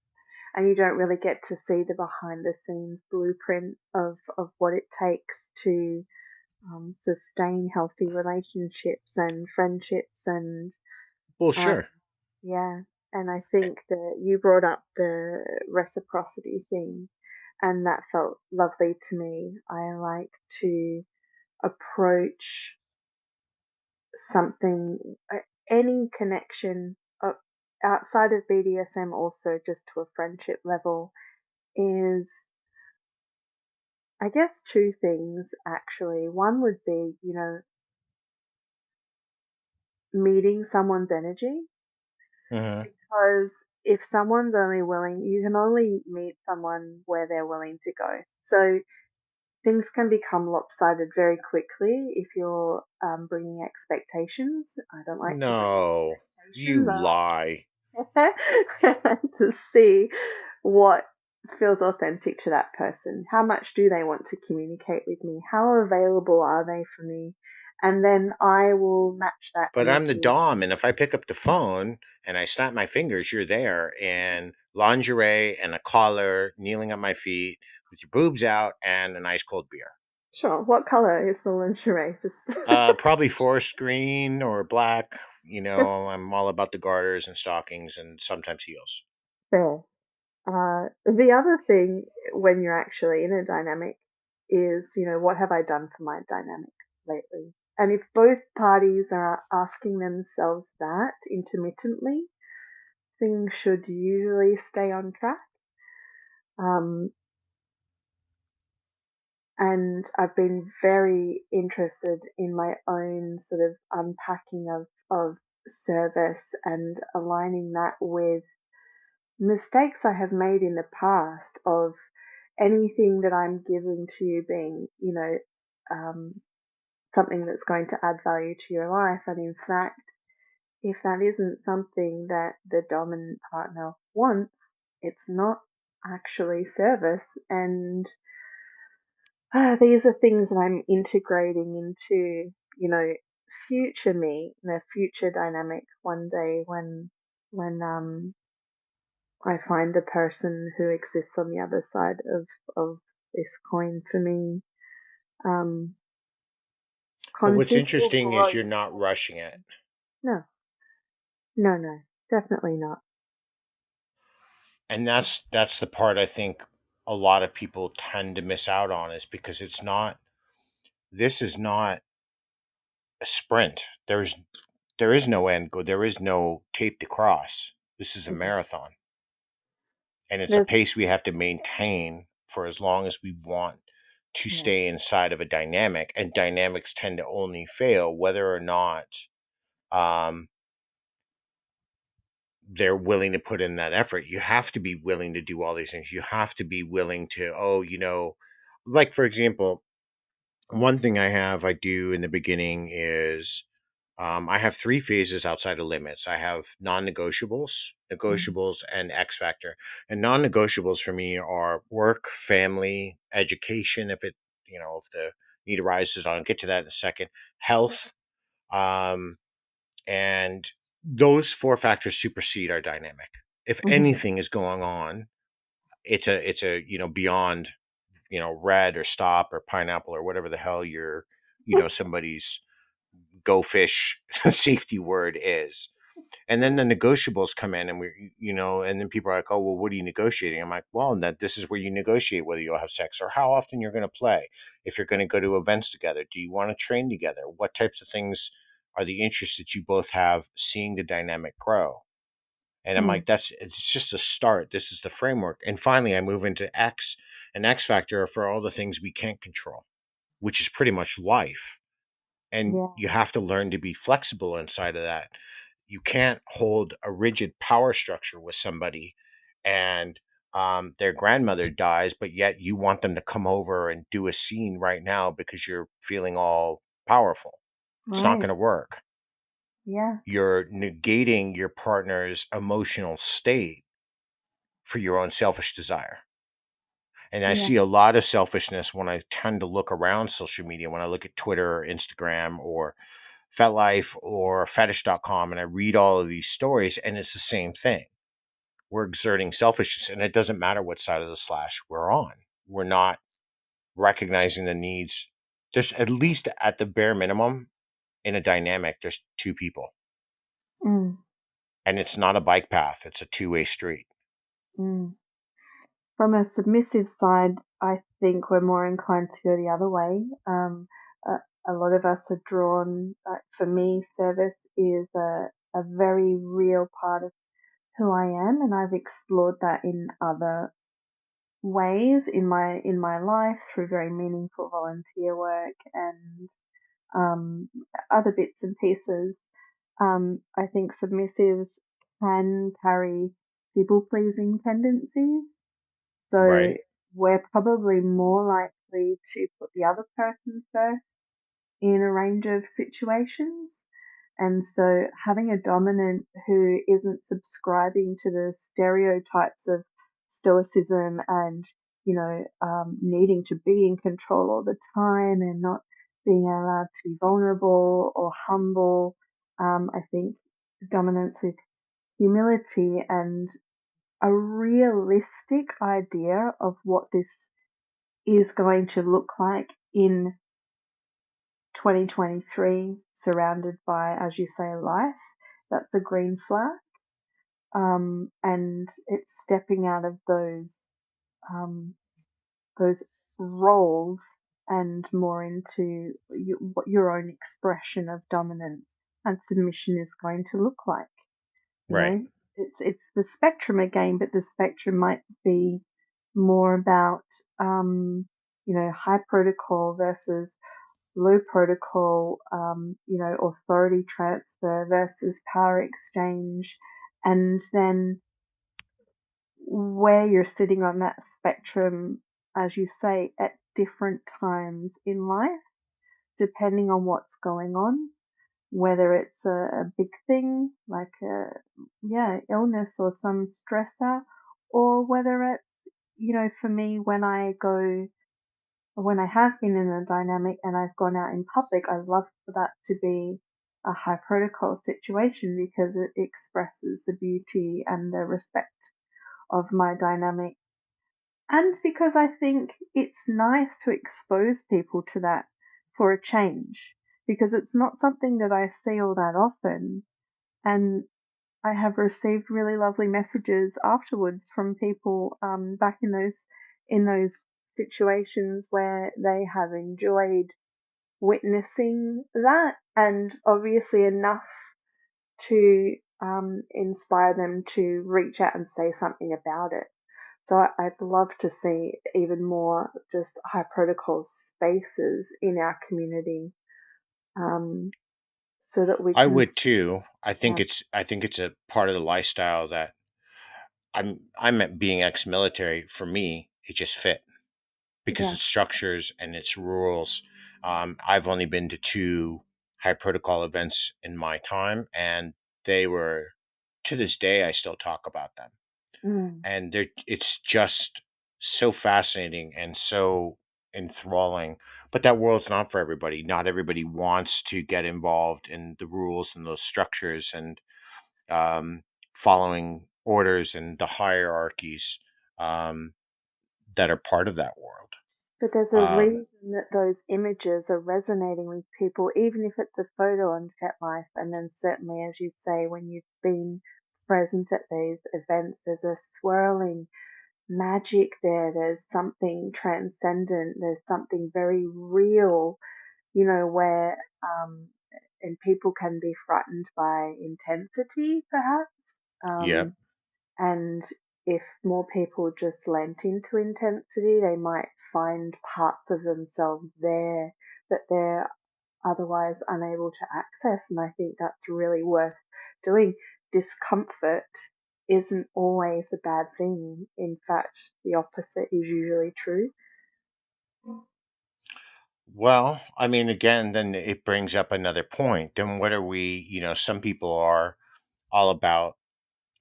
Speaker 2: and you don't really get to see the behind the scenes blueprint of what it takes to sustain healthy relationships and friendships and
Speaker 1: Well,
Speaker 2: um,
Speaker 1: sure.
Speaker 2: yeah. And I think that you brought up the reciprocity thing, and that felt lovely to me. I like to approach something, any connection outside of BDSM, also just to a friendship level, is, I guess, two things actually. One would be, meeting someone's energy,
Speaker 1: Hmm.
Speaker 2: because if someone's only willing, you can only meet someone where they're willing to go. So things can become lopsided very quickly if you're bringing expectations. I don't like to bring
Speaker 1: No,
Speaker 2: expectations.
Speaker 1: you
Speaker 2: I
Speaker 1: lie.
Speaker 2: to see what feels authentic to that person. How much do they want to communicate with me? How available are they for me? And then I will match that
Speaker 1: But I'm the
Speaker 2: energy.
Speaker 1: Dom, and if I pick up the phone and I snap my fingers, you're there, and lingerie and a collar, kneeling at my feet with your boobs out and an ice cold beer.
Speaker 2: Sure. What color is the lingerie? Just
Speaker 1: Probably forest green or black. I'm all about the garters and stockings and sometimes heels.
Speaker 2: fair. The other thing when you're actually in a dynamic is, what have I done for my dynamic lately? And if both parties are asking themselves that intermittently, things should usually stay on track. Um, and I've been very interested in my own sort of unpacking of service and aligning that with mistakes I have made in the past, of anything that I'm giving to you being, something that's going to add value to your life. And in fact, if that isn't something that the dominant partner wants, it's not actually service. And these are things that I'm integrating into, future me, the future dynamic one day when I find the person who exists on the other side of this coin for me. Um,
Speaker 1: But what's
Speaker 2: Continual
Speaker 1: interesting is
Speaker 2: growth.
Speaker 1: you're not rushing it.
Speaker 2: No, no, no, definitely not.
Speaker 1: And that's the part I think a lot of people tend to miss out on, is because this is not a sprint. There is no end goal. There is no tape to cross. This is a
Speaker 2: Mhm.
Speaker 1: marathon. And it's a
Speaker 2: There's
Speaker 1: pace we have to maintain for as long as we want to
Speaker 2: yeah.
Speaker 1: stay inside of a dynamic. And dynamics tend to only fail whether or not um, they're willing to put in that effort. You have to be willing to do all these things. You have to be willing to, like for example, one thing I do in the beginning is I have three phases outside of limits. I have non-negotiables,
Speaker 2: Mm,
Speaker 1: negotiables, and X factor. And non-negotiables for me are work, family, education. If the need arises, I'll get to that in a second. Health, um, and those four factors supersede our dynamic. If
Speaker 2: mhm,
Speaker 1: anything is going on, it's a beyond red or stop or pineapple or whatever the hell somebody's go fish safety word is. And then the negotiables come in, and and then people are like, oh, well, what are you negotiating? I'm like, well, this is where you negotiate whether you'll have sex or how often you're going to play. If you're going to go to events together, do you want to train together? What types of things are the interests that you both have, seeing the dynamic grow? And I'm
Speaker 2: mm,
Speaker 1: like, it's just a start. This is the framework. And finally, I move into X, and X factor for all the things we can't control, which is pretty much life. And
Speaker 2: yeah,
Speaker 1: you have to learn to be flexible inside of that. You can't hold a rigid power structure with somebody, and their grandmother dies, but yet you want them to come over and do a scene right now because you're feeling all powerful. It's not
Speaker 2: right,
Speaker 1: going to work.
Speaker 2: yeah,
Speaker 1: You're negating your partner's emotional state for your own selfish desire. And I
Speaker 2: yeah,
Speaker 1: see a lot of selfishness when I tend to look around social media, when I look at Twitter or Instagram or FetLife or fetish.com, and I read all of these stories, and it's the same thing. We're exerting selfishness, and it doesn't matter what side of the slash we're on. We're not recognizing the needs. There's at least at the bare minimum in a dynamic, there's two people,
Speaker 2: mm,
Speaker 1: and it's not a bike path, it's a two-way street.
Speaker 2: mm. From a submissive side, I think we're more inclined to go the other way. A lot of us are drawn. For me, service is a very real part of who I am, and I've explored that in other ways in my life through very meaningful volunteer work and um, other bits and pieces. I think submissives can carry people pleasing tendencies, so
Speaker 1: Right,
Speaker 2: we're probably more likely to put the other person first in a range of situations. And so having a dominant who isn't subscribing to the stereotypes of stoicism and, needing to be in control all the time and not being allowed to be vulnerable or humble. I think dominance with humility and a realistic idea of what this is going to look like in 2023, surrounded by, as you say, life. That's a green flag. And it's stepping out of um, those roles and more into what your own expression of dominance and submission is going to look like. You
Speaker 1: right,
Speaker 2: know, it's the spectrum again, but the spectrum might be more about high protocol versus low protocol, authority transfer versus power exchange, and then where you're sitting on that spectrum, as you say, at different times in life, depending on what's going on, whether it's a big thing like illness or some stressor, or whether it's, for me, when I have been in a dynamic and I've gone out in public, I love for that to be a high protocol situation because it expresses the beauty and the respect of my dynamic. And because I think it's nice to expose people to that for a change, because it's not something that I see all that often. And I have received really lovely messages afterwards from people back in those situations where they have enjoyed witnessing that, and obviously enough to inspire them to reach out and say something about it. So I'd love to see even more just high protocol spaces in our community, um, so that we
Speaker 1: I
Speaker 2: can,
Speaker 1: would too.
Speaker 2: yeah,
Speaker 1: I think it's a part of the lifestyle that I'm at being ex-military. For me, it just fit because
Speaker 2: yeah,
Speaker 1: its structures and its rules. I've only been to two high protocol events in my time, and they were, to this day, I still talk about them.
Speaker 2: mm,
Speaker 1: And it's just so fascinating and so enthralling. But that world's not for everybody. Not everybody wants to get involved in the rules and those structures and um, following orders and the hierarchies um, that are part of that world.
Speaker 2: but there's a
Speaker 1: Um,
Speaker 2: reason that those images are resonating with people, even if it's a photo on FetLife. And then certainly, as you say, when you've been present at these events, there's a swirling magic there. There's something transcendent. There's something very real, where and people can be frightened by intensity, perhaps.
Speaker 1: yeah.
Speaker 2: And if more people just lent into intensity, they might find parts of themselves there that they're otherwise unable to access. And I think that's really worth doing. Discomfort isn't always a bad thing. In fact, the opposite is usually true.
Speaker 1: Well, I mean, again, then it brings up another point. Then what are we, some people are all about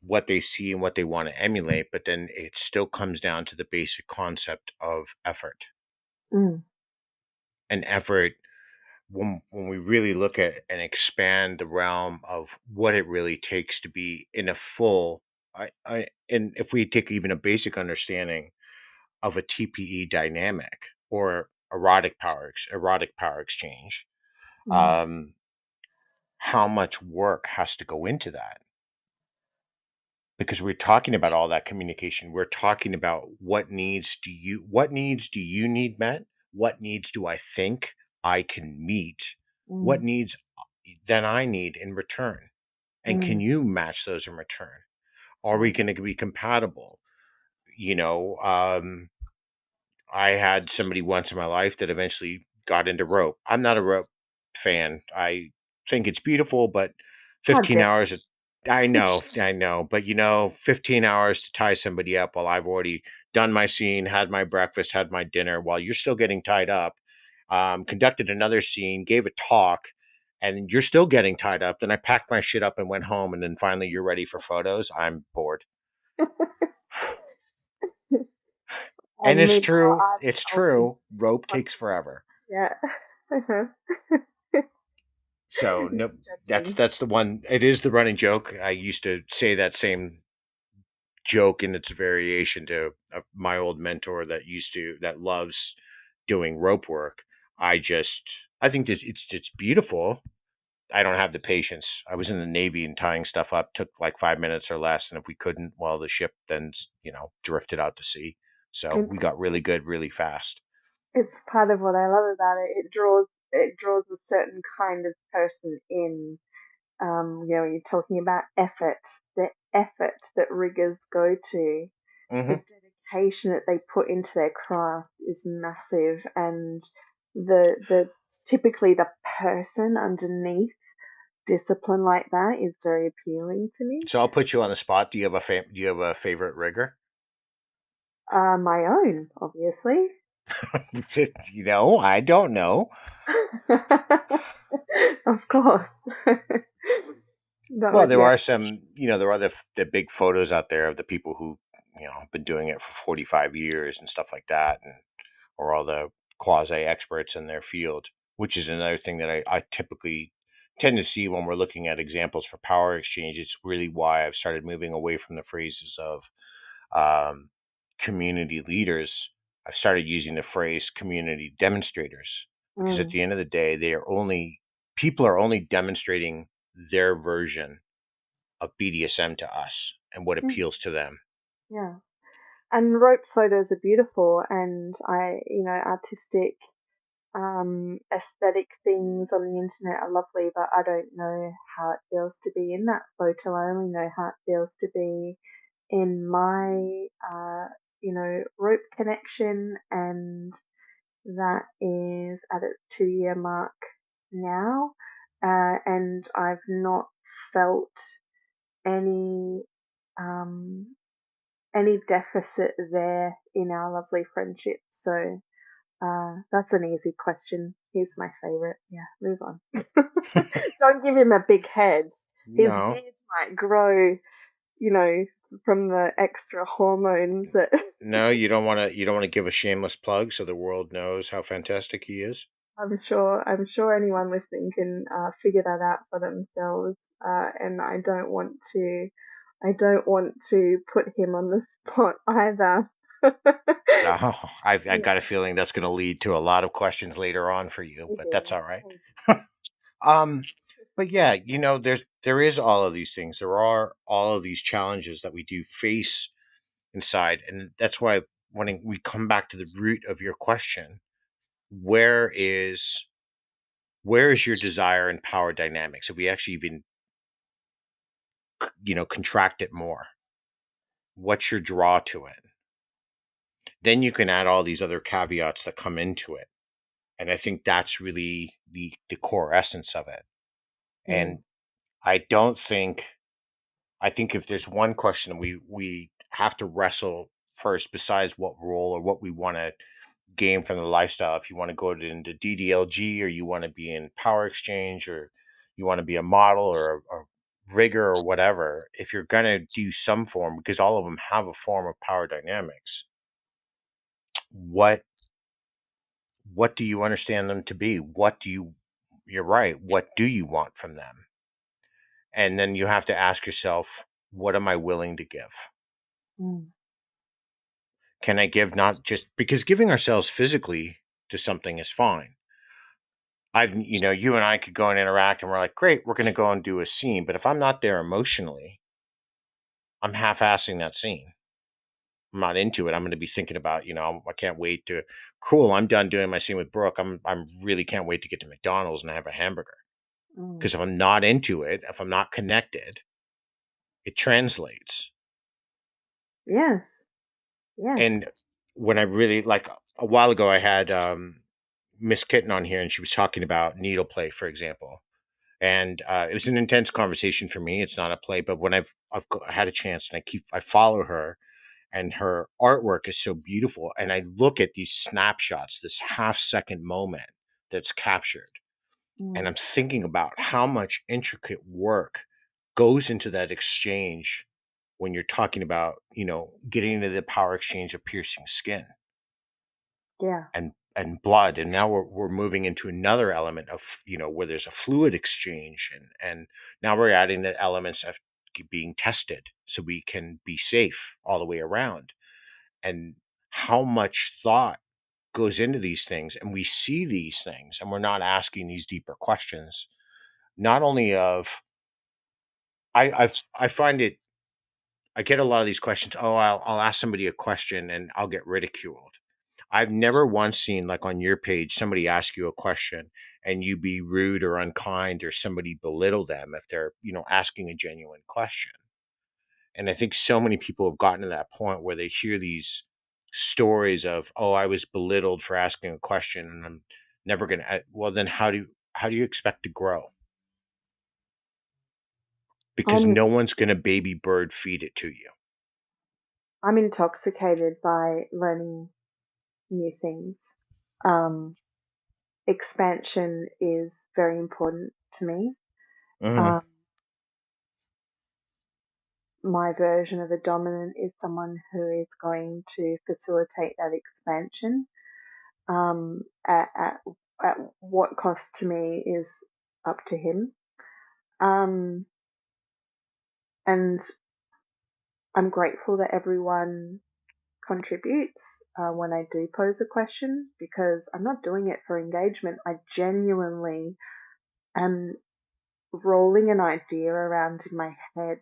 Speaker 1: what they see and what they want to emulate, but then it still comes down to the basic concept of effort.
Speaker 2: Mm,
Speaker 1: And effort, when we really look at and expand the realm of what it really takes to be in a full, and if we take even a basic understanding of a TPE dynamic or erotic power exchange,
Speaker 2: mm,
Speaker 1: um, how much work has to go into that? Because we're talking about all that communication. We're talking about what needs do you need met? What needs do I think I can meet? What
Speaker 2: mm,
Speaker 1: needs then I need in return? And can
Speaker 2: mm,
Speaker 1: you match those in return? Are we
Speaker 2: mm.
Speaker 1: going to be compatible? You know, I had somebody once in my life that eventually got into rope. I'm not a rope fan. I think it's beautiful, but
Speaker 2: How
Speaker 1: 15
Speaker 2: dare
Speaker 1: hours, I know, but 15 hours to tie somebody up while I've already done my scene, had my breakfast, had my dinner, while you're still getting tied up, conducted another scene, gave a talk, and you're still getting tied up. Then I packed my shit up and went home, and then finally you're ready for photos. I'm bored. And
Speaker 2: And
Speaker 1: it's
Speaker 2: meanwhile,
Speaker 1: true.
Speaker 2: I'm
Speaker 1: It's
Speaker 2: told
Speaker 1: true. Rope
Speaker 2: what
Speaker 1: takes forever.
Speaker 2: yeah.
Speaker 1: So
Speaker 2: No
Speaker 1: no,
Speaker 2: judging.
Speaker 1: that's the one. It is the running joke. I used to say that same joke in its variation to my old mentor that loves doing rope work. I think it's beautiful. I don't have the patience. I was in the Navy and tying stuff up took like 5 minutes or less, and if we couldn't, well, the ship then drifted out to sea. So
Speaker 2: It's
Speaker 1: we got really good really fast.
Speaker 2: it's part of what I love about it. It draws a certain kind of person in. When you're talking about effort, the effort that riggers go to, the
Speaker 1: Hmm.
Speaker 2: dedication that they put into their craft is massive, and the typically the person underneath discipline like that is very appealing to me.
Speaker 1: So I'll put you on the spot. Do you have a favorite rigger?
Speaker 2: My own, obviously.
Speaker 1: I don't know.
Speaker 2: Of course. That
Speaker 1: Well,
Speaker 2: would,
Speaker 1: there
Speaker 2: yes.
Speaker 1: are some, there are the big photos out there of the people who, have been doing it for 45 years and stuff like that, and or all the quasi experts in their field, which is another thing that I typically tend to see when we're looking at examples for power exchange. It's really why I've started moving away from the phrases of um, community leaders. I've started using the phrase community demonstrators because at
Speaker 2: Mm,
Speaker 1: the end of the day, people are only demonstrating their version of BDSM to us and what
Speaker 2: mm,
Speaker 1: appeals to them.
Speaker 2: yeah. And rope photos are beautiful, and artistic, aesthetic things on the internet are lovely, but I don't know how it feels to be in that photo. I only know how it feels to be in my rope connection, and that is at its 2-year mark now. And I've not felt any um, any deficit there in our lovely friendship. So that's an easy question. He's my favorite. Yeah, move on. Don't give him a big head. His
Speaker 1: No,
Speaker 2: beard might grow, you know, from the extra hormones that
Speaker 1: no, you don't want to give a shameless plug so the world knows how fantastic he is.
Speaker 2: I'm sure anyone listening can figure that out for themselves. And I don't want to put him on the spot either.
Speaker 1: Oh, I
Speaker 2: Yeah,
Speaker 1: got a feeling that's going to lead to a lot of questions later on for you,
Speaker 2: we
Speaker 1: but that's
Speaker 2: do.
Speaker 1: all right. um, but yeah, there is all of these things. There are all of these challenges that we do face inside, and that's why when we come back to the root of your question, where is where is your desire and power dynamics? If we actually even contract it more, what's your draw to it? Then you can add all these other caveats that come into it. And I think that's really the core essence of it.
Speaker 2: Mm,
Speaker 1: And I don't think I think if there's one question we have to wrestle first, besides what role or what we want to gain from the lifestyle, if you want to go into DDLG, or you want to be in power exchange, or you want to be a model or a rigger or whatever, if you're going to do some form, because all of them have a form of power dynamics, what what do you understand them to be? You're right, what do you want from them? And then you have to ask yourself, what am I willing to give?
Speaker 2: mm,
Speaker 1: Can I give, not just because giving ourselves physically to something is fine. You and I could go and interact and we're like, great, we're going to go and do a scene. But if I'm not there emotionally, I'm half assing that scene. I'm not into it. I'm going to be thinking about, I can't wait to, cool, I'm done doing my scene with Brooke. I'm really can't wait to get to McDonald's and have a hamburger.
Speaker 2: mm.
Speaker 1: Because if I'm not into it, if I'm not connected, it translates.
Speaker 2: Yes, yes.
Speaker 1: And when I really, like, a while ago, I had Miss Kitten on here, and she was talking about needle play, for example. And it was an intense conversation for me. It's not a play, but when had a chance, and I follow her, and her artwork is so beautiful, and I look at these snapshots, this half-second moment that's captured, and
Speaker 2: Mm,
Speaker 1: I'm thinking about how much intricate work goes into that exchange when you're talking about, getting into the power exchange of piercing skin
Speaker 2: yeah.
Speaker 1: and blood. And now we're moving into another element of, where there's a fluid exchange, and now we're adding the elements of being tested so we can be safe all the way around. And how much thought goes into these things, and we see these things and we're not asking these deeper questions, not only of I find it, I get a lot of these questions. Oh, I'll ask somebody a question and I'll get ridiculed. I've never once seen, like, on your page, somebody ask you a question and you be rude or unkind, or somebody belittle them if they're, asking a genuine question. And I think so many people have gotten to that point where they hear these stories of, oh, I was belittled for asking a question and I'm never going to. Well, then how do you expect to grow? Because
Speaker 2: I'm
Speaker 1: no one's going to baby bird feed it to you.
Speaker 2: I'm intoxicated by learning new things. Um, Expansion is very important to me.
Speaker 1: Hmm.
Speaker 2: Um, my version of a dominant is someone who is going to facilitate that expansion. Um, at, at, at what cost to me is up to him. Um, and I'm grateful that everyone contributes when I do pose a question, because I'm not doing it for engagement. I genuinely am rolling an idea around in my head,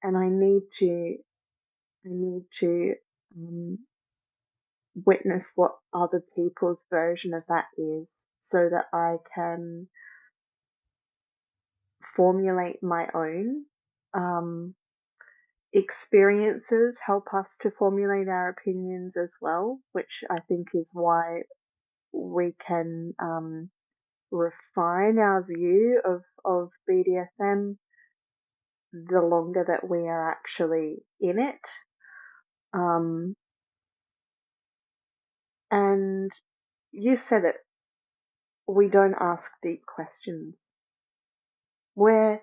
Speaker 2: and I need to um, witness what other people's version of that is, so that I can formulate my own. Um, experiences help us to formulate our opinions as well, which I think is why we can refine our view of BDSM the longer that we are actually in it. Um, and you said it, we don't ask deep questions. We're,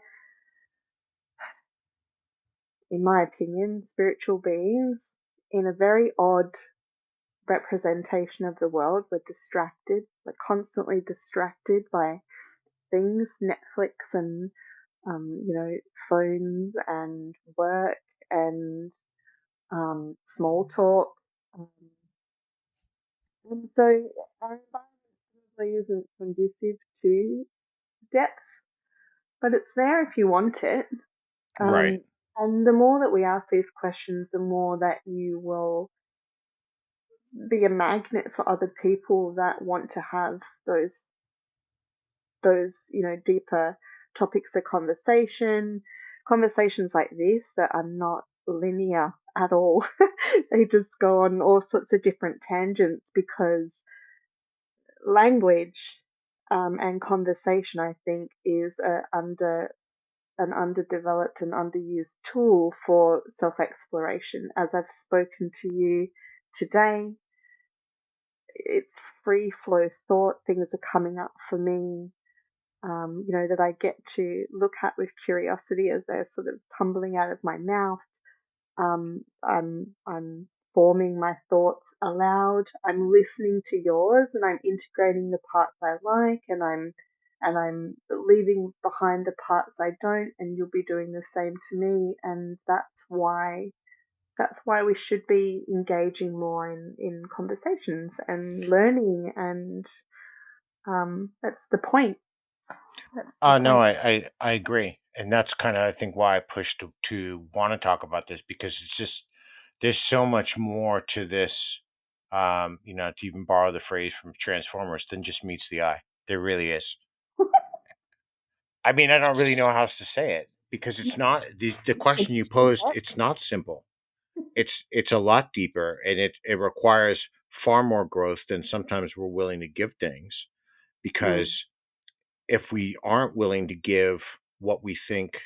Speaker 2: in my opinion, spiritual beings in a very odd representation of the world. We're distracted, we're constantly distracted by things, Netflix and phones and work and small talk. Um, and so our environment probably isn't conducive to depth, but it's there if you want it.
Speaker 1: Right.
Speaker 2: Um, and the more that we ask these questions, the more that you will be a magnet for other people that want to have those deeper topics of conversations like this that are not linear at all. They just go on all sorts of different tangents because language and conversation, I think, is an underdeveloped and underused tool for self exploration. As I've spoken to you today, it's free flow thought. Things are coming up for me, that I get to look at with curiosity as they're sort of tumbling out of my mouth. I'm forming my thoughts aloud. I'm listening to yours, and I'm integrating the parts I like, and I'm leaving behind the parts I don't. And you'll be doing the same to me, and that's why we should be engaging more in conversations and learning, and that's the point. That's the
Speaker 1: No,
Speaker 2: point.
Speaker 1: I agree, and that's kind of I think why I pushed to want to talk about this because it's just there's so much more to this. To even borrow the phrase from Transformers, than just meets the eye. There really is. I mean, I don't really know how else to say it because it's not the question you posed. It's not simple. It's a lot deeper, and it requires far more growth than sometimes we're willing to give things.
Speaker 2: Mm,
Speaker 1: Because if we aren't willing to give what we think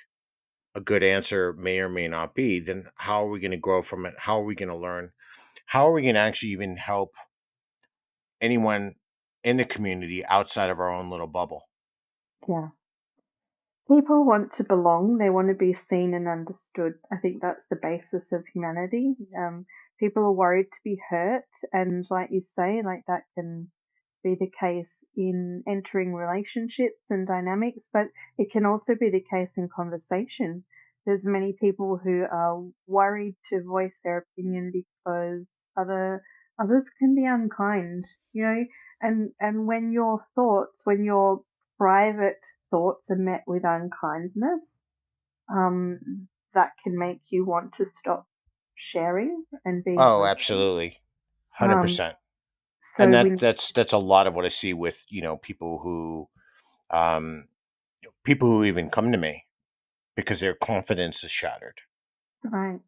Speaker 1: a good answer may or may not be, then how are we going to grow from it? How are we going to learn? How are we going to actually even help anyone in the community outside of our own little bubble?
Speaker 2: yeah. People want to belong. They want to be seen and understood. I think that's the basis of humanity. People are worried to be hurt, and like you say, like that can be the case in entering relationships and dynamics, but it can also be the case in conversation. There's many people who are worried to voice their opinion because others can be unkind, you know, and when your private thoughts are met with unkindness, that can make you want to stop sharing and being
Speaker 1: Oh,
Speaker 2: open.
Speaker 1: absolutely,
Speaker 2: Um,
Speaker 1: 100%. And
Speaker 2: so we need
Speaker 1: that's a lot of what I see with um, people who even come to me because their confidence is shattered,
Speaker 2: right,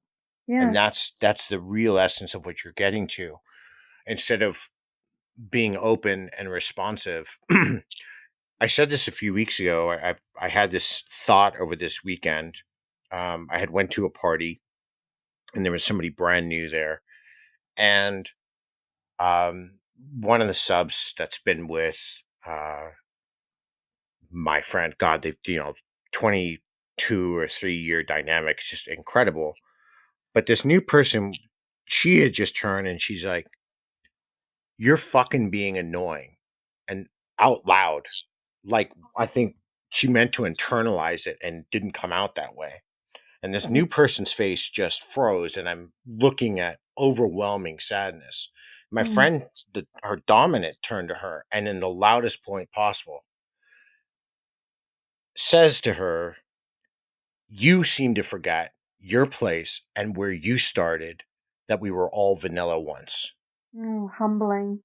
Speaker 1: and
Speaker 2: yeah,
Speaker 1: that's the real essence of what you're getting to. Instead of being open and responsive, I said this a few weeks ago. I had this thought over this weekend. I had went to a party and there was somebody brand new there, and one of the subs that's been with uh, my friend, God, they 22 or 3 year dynamic, it's just incredible. But this new person, she had just turned and she's like, "You're fucking being annoying," and out loud, like I think she meant to internalize it and didn't come out that way. And this new person's face just froze, and I'm looking at overwhelming sadness. My
Speaker 2: mm,
Speaker 1: friend, her dominant, turned to her and, in the loudest point possible, says to her, "You seem to forget your place and where you started, that we were all vanilla once."
Speaker 2: humbling.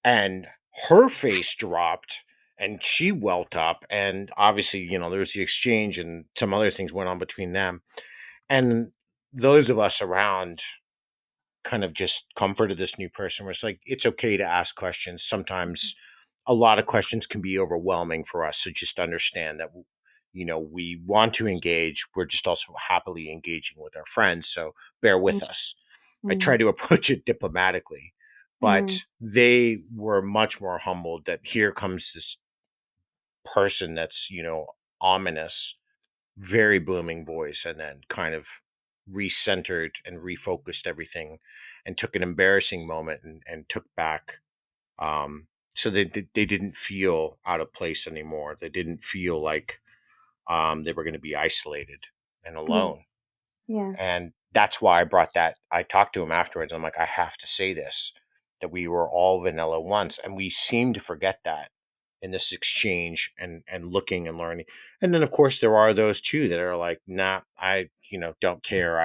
Speaker 1: And her face dropped and she welt up. And obviously, there was the exchange and some other things went on between them. And those of us around kind of just comforted this new person. It's like, it's okay to ask questions. Sometimes a lot of questions can be overwhelming for us. So just understand that, we want to engage. We're just also happily engaging with our friends. So bear with us. I try
Speaker 2: Mm,
Speaker 1: to approach it diplomatically, but
Speaker 2: mm,
Speaker 1: they were much more humbled that here comes this person that's, ominous, very booming voice, and then kind of recentered and refocused everything and took an embarrassing moment and took back. So they didn't feel out of place anymore. They didn't feel like they were going to be isolated and
Speaker 2: yes,
Speaker 1: alone.
Speaker 2: yeah,
Speaker 1: And that's why I brought that. I talked to him afterwards. I'm like, I have to say this, that we were all vanilla once. And we seem to forget that in this exchange and looking and learning. And then of course there are those too that are like, nah, I, don't care.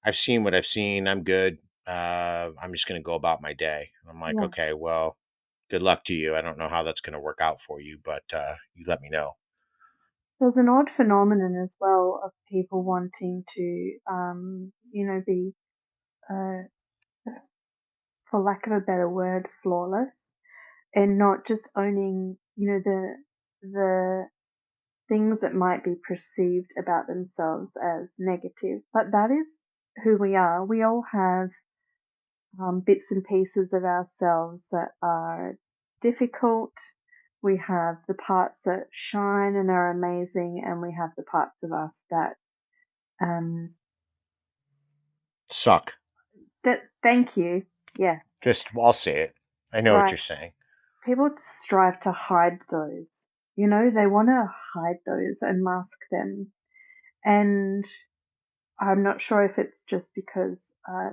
Speaker 1: I've seen what I've seen. I'm good. I'm just going to go about my day. And I'm like,
Speaker 2: yeah.
Speaker 1: okay, well, good luck to you. I don't know how that's going to work out for you, but you let me know.
Speaker 2: There's an odd phenomenon as well of people wanting to, be, uh, for lack of a better word, flawless, and not just owning, the things that might be perceived about themselves as negative. But that is who we are. We all have bits and pieces of ourselves that are difficult. We have the parts that shine and are amazing, and we have the parts of us um,
Speaker 1: Suck.
Speaker 2: that. Thank you. Yeah,
Speaker 1: Just, I'll say it. I know what
Speaker 2: right.
Speaker 1: you're saying.
Speaker 2: People strive to hide those. They want to hide those and mask them. And I'm not sure if it's just because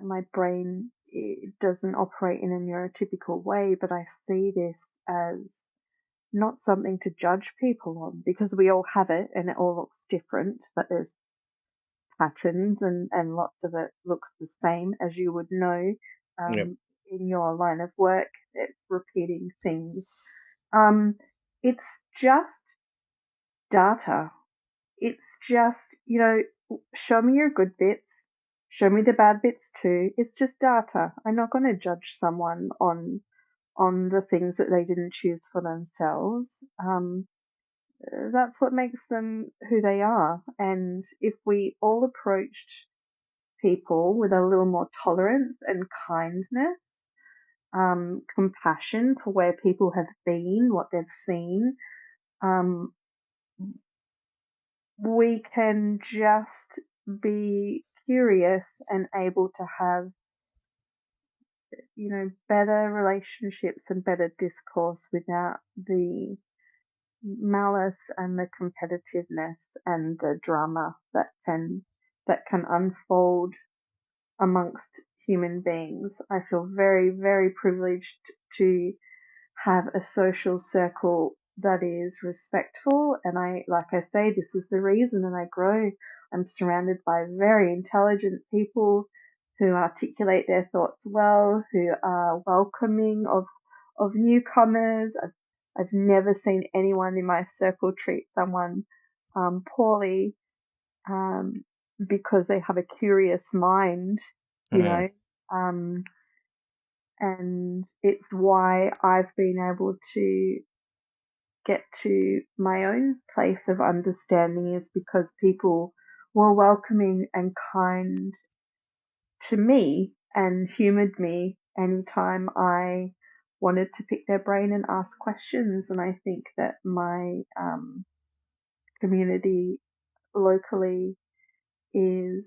Speaker 2: my brain doesn't operate in a neurotypical way, but I see this as not something to judge people on because we all have it and it all looks different, but there's patterns and lots of it looks the same, as you would know
Speaker 1: Yep.
Speaker 2: in your line of work. It's repeating things. Um, it's just data. It's just, show me your good bits, show me the bad bits too. It's just data. I'm not going to judge someone on the things that they didn't choose for themselves. That's what makes them who they are. And if we all approached people with a little more tolerance and kindness, compassion for where people have been, what they've seen, um, we can just be curious and able to have, better relationships and better discourse without the malice and the competitiveness and the drama that can unfold amongst human beings. I feel very, very privileged to have a social circle that is respectful. And like I say, this is the reason that I grow. I'm surrounded by very intelligent people who articulate their thoughts well, who are welcoming of newcomers. I've never seen anyone in my circle treat someone poorly um, because they have a curious mind, you
Speaker 1: Hmm.
Speaker 2: know. Um, and it's why I've been able to get to my own place of understanding is because people were welcoming and kind to me and humored me anytime I wanted to pick their brain and ask questions. And I think that my community locally is,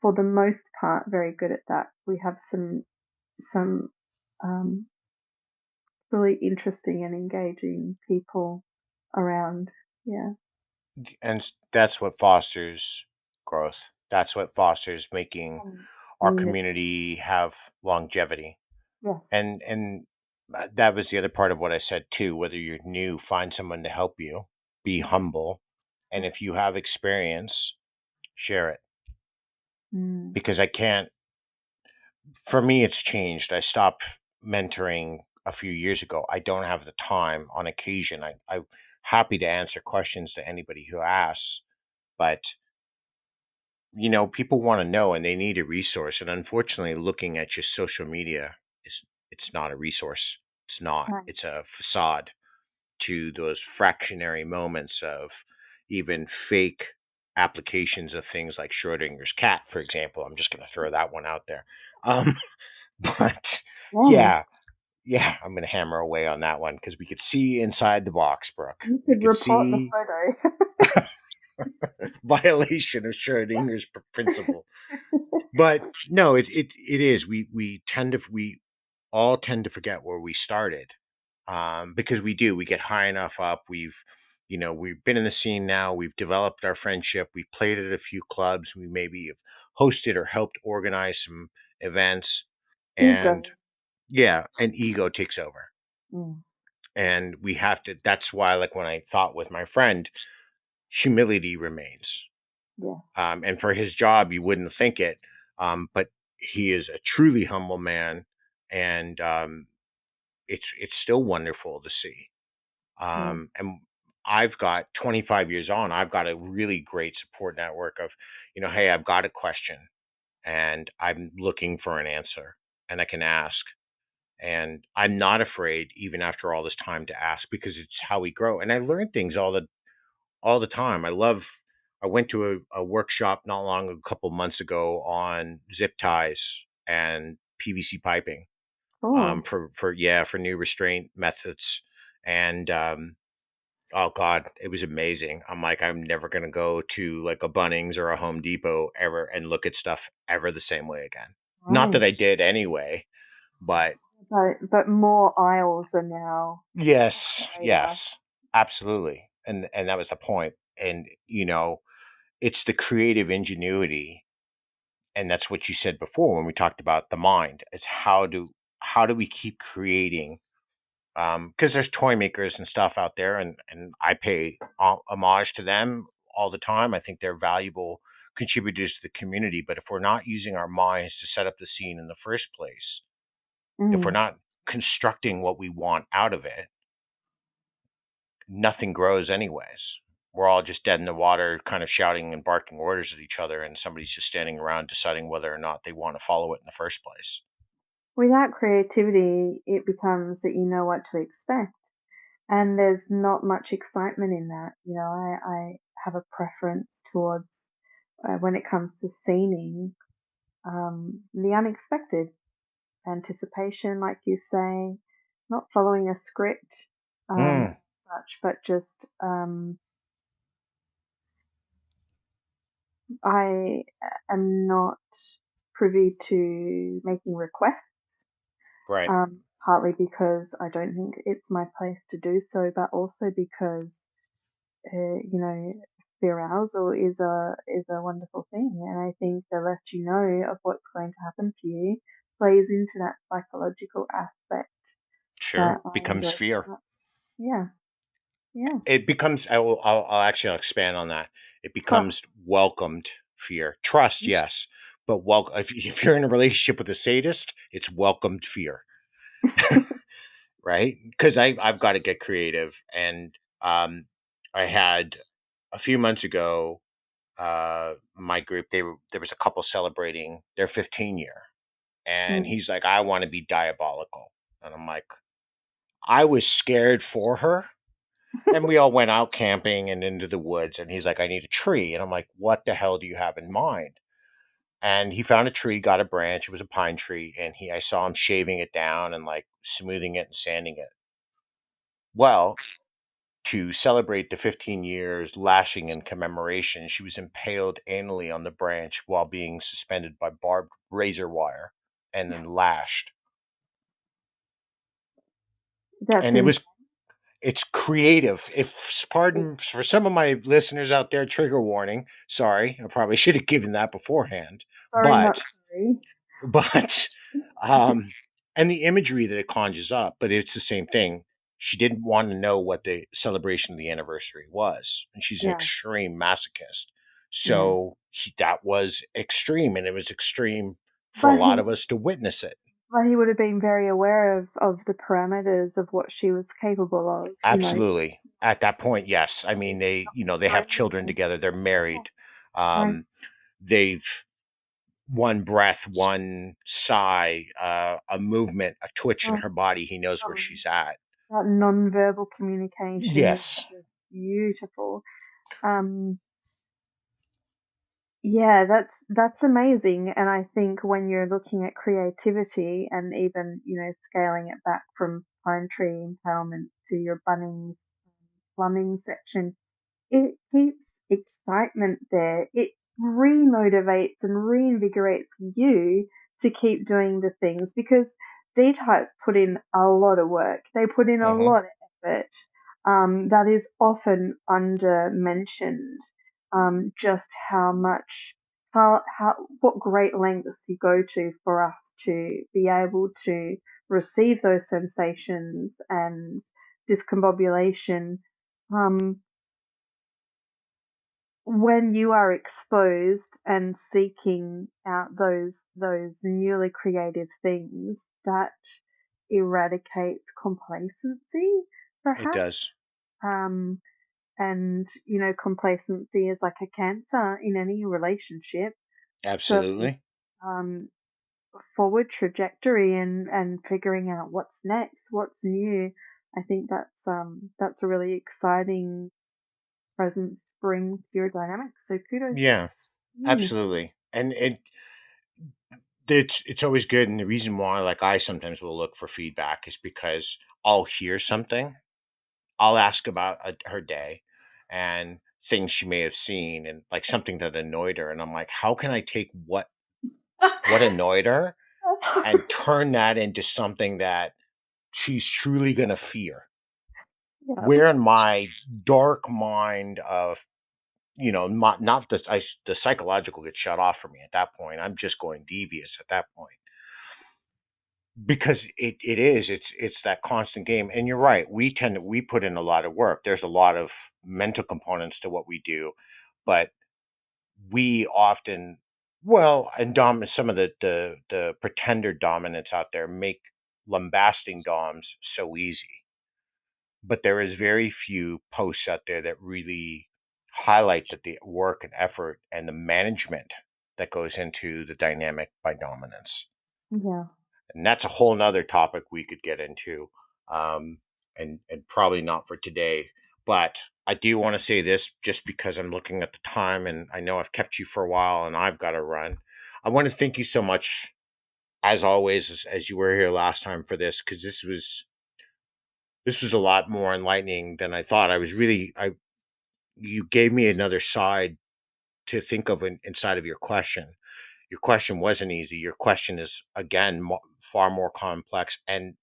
Speaker 2: for the most part, very good at that. We have some um, really interesting and engaging people around. Yeah.
Speaker 1: And that's what fosters growth. That's what fosters making our
Speaker 2: Unity.
Speaker 1: community have longevity.
Speaker 2: Yes.
Speaker 1: And that was the other part of what I said too. Whether you're new, find someone to help you. Be humble, and
Speaker 2: Yes.
Speaker 1: if you have experience, share it.
Speaker 2: Mm.
Speaker 1: Because I can't. For me, it's changed. I stopped mentoring a few years ago. I don't have the time on occasion. I'm happy to answer questions to anybody who asks, but people want to know and they need a resource. And unfortunately, looking at just social media is it's not a resource. It's not.
Speaker 2: Right.
Speaker 1: It's a facade to those fractionary moments of even fake applications of things like Schrodinger's cat, for example. I'm just going to throw that one out there. Um, but
Speaker 2: Yeah.
Speaker 1: yeah, yeah, I'm going to hammer away on that one because we could see inside the box, Brooke.
Speaker 2: You
Speaker 1: We
Speaker 2: could
Speaker 1: could
Speaker 2: report the
Speaker 1: see
Speaker 2: photo.
Speaker 1: violation of Schrodinger's principle. But no, it is. We all tend to forget where we started, because we do. We get high enough up. We've been in the scene now. We've developed our friendship. We've played at a few clubs. We maybe have hosted or helped organize some events,
Speaker 2: Ego.
Speaker 1: and yeah, an ego takes over,
Speaker 2: Mm,
Speaker 1: and we have to. That's why, like when I thought with my friend, humility remains.
Speaker 2: yeah.
Speaker 1: And for his job, you wouldn't think it, but he is a truly humble man, and it's still wonderful to see.
Speaker 2: Yeah.
Speaker 1: And I've got 25 years on, I've got a really great support network of, hey, I've got a question and I'm looking for an answer, and I can ask. And I'm not afraid, even after all this time, to ask because it's how we grow. And I learn things all the time. I went to a workshop not long, a couple months ago, on zip ties and PVC piping,
Speaker 2: Oh,
Speaker 1: for new restraint methods. And oh God, it was amazing. I'm like, I'm never gonna go to like a Bunnings or a Home Depot ever and look at stuff ever the same way again. Not
Speaker 2: right.
Speaker 1: that I did anyway, but
Speaker 2: But more aisles are now
Speaker 1: yes,
Speaker 2: greater.
Speaker 1: yes, absolutely. And that was the point. And it's the creative ingenuity, and that's what you said before when we talked about the mind. It's how do we keep creating, because there's toy makers and stuff out there, and I pay homage to them all the time. I think they're valuable contributors to the community, but if we're not using our minds to set up the scene in the first place, if we're
Speaker 2: Mm.
Speaker 1: not constructing what we want out of it, nothing grows anyways. We're all just dead in the water, kind of shouting and barking orders at each other, and somebody's just standing around deciding whether or not they want to follow it in the first place.
Speaker 2: Without creativity, it becomes that you know what to expect. And there's not much excitement in that. I have a preference towards, when it comes to scening, the unexpected, anticipation, like you say, not following a script,
Speaker 1: Mm,
Speaker 2: such, but just, I am not privy to making requests,
Speaker 1: right.
Speaker 2: partly because I don't think it's my place to do so, but also because, uh, you know, arousal is a wonderful thing, and I think the less you know of what's going to happen to you plays into that psychological aspect that
Speaker 1: Sure.
Speaker 2: I
Speaker 1: Becomes
Speaker 2: enjoy so
Speaker 1: fear.
Speaker 2: much. Yeah, yeah,
Speaker 1: It becomes, I'll actually expand on that. It becomes
Speaker 2: trust.
Speaker 1: welcomed fear. Trust, yes. But if you're in a relationship with a sadist, it's welcomed fear, right? Because I've got to get creative. And I had a few months ago, my group, there was a couple celebrating their 15 year. And
Speaker 2: Mm.
Speaker 1: he's like, I want to be diabolical. And I'm like, I was scared for her. And we all went out camping and into the woods. And he's like, I need a tree. And I'm like, what the hell do you have in mind? And he found a tree, got a branch. It was a pine tree. And I saw him shaving it down and like smoothing it and sanding it. Well, to celebrate the 15 years lashing in commemoration, she was impaled anally on the branch while being suspended by barbed razor wire and then lashed.
Speaker 2: That's
Speaker 1: And
Speaker 2: in
Speaker 1: it's creative. If pardon for some of my listeners out there, trigger warning. Sorry, I probably should have given that beforehand.
Speaker 2: sorry, not
Speaker 1: But
Speaker 2: sorry.
Speaker 1: but um and the imagery that it conjures up, but it's the same thing. She didn't want to know what the celebration of the anniversary was, and she's an
Speaker 2: Yeah,
Speaker 1: extreme masochist.
Speaker 2: yeah.
Speaker 1: So that was extreme, and it was extreme for a
Speaker 2: But
Speaker 1: lot
Speaker 2: he
Speaker 1: of us to witness it.
Speaker 2: but he would have been very aware of the parameters of what she was capable of,
Speaker 1: Absolutely. At that point, yes. I mean,
Speaker 2: not
Speaker 1: they have
Speaker 2: throwing
Speaker 1: children
Speaker 2: things.
Speaker 1: together. They're
Speaker 2: Yeah,
Speaker 1: married.
Speaker 2: right.
Speaker 1: Um, they've one breath, one sigh, a movement, a twitch in
Speaker 2: Oh,
Speaker 1: her body, he knows where
Speaker 2: um,
Speaker 1: she's at.
Speaker 2: that non-verbal communication is
Speaker 1: Yes,
Speaker 2: just beautiful. Um, yeah, that's amazing. And I think when you're looking at creativity and even, scaling it back from pine tree empowerment to your Bunnings plumbing section, it keeps excitement there. It remotivates and reinvigorates you to keep doing the things because D-types put in a lot of work. They put in a
Speaker 1: hmm
Speaker 2: lot of effort that is often under mentioned. Just how much, what great lengths you go to for us to be able to receive those sensations and discombobulation. Um, when you are exposed and seeking out those newly creative things, that eradicates complacency,
Speaker 1: it
Speaker 2: perhaps.
Speaker 1: does.
Speaker 2: Um, and complacency is like a cancer in any relationship. So,
Speaker 1: Absolutely.
Speaker 2: um, forward trajectory and figuring out what's next, what's new. I think that's a really exciting presence bring to your dynamics. So kudos
Speaker 1: Yeah,
Speaker 2: to you.
Speaker 1: absolutely. And it's always good, and the reason why, like, I sometimes will look for feedback is because I'll hear something, I'll ask about her day and things she may have seen, and like something that annoyed her, and I'm like, how can I take what annoyed her and turn that into something that she's truly going to fear?
Speaker 2: Yeah.
Speaker 1: Where in my dark mind of, not the psychological gets shut off for me at that point. I'm just going devious at that point, because it's that constant game. And you're right, we put in a lot of work. There's a lot of mental components to what we do, but we often, well, and some of the pretender dominants out there make lambasting doms so easy, but there is very few posts out there that really highlight that the work and effort and the management that goes into the dynamic by dominance.
Speaker 2: Yeah.
Speaker 1: And that's a whole nother topic we could get into, um, and probably not for today. But I do want to say this, just because I'm looking at the time and I know I've kept you for a while and I've got to run. I want to thank you so much, as always, as you were here last time for this, because this was a lot more enlightening than I thought. I you gave me another side to think of inside of your question. Your question wasn't easy. Your question is, again, far more complex, and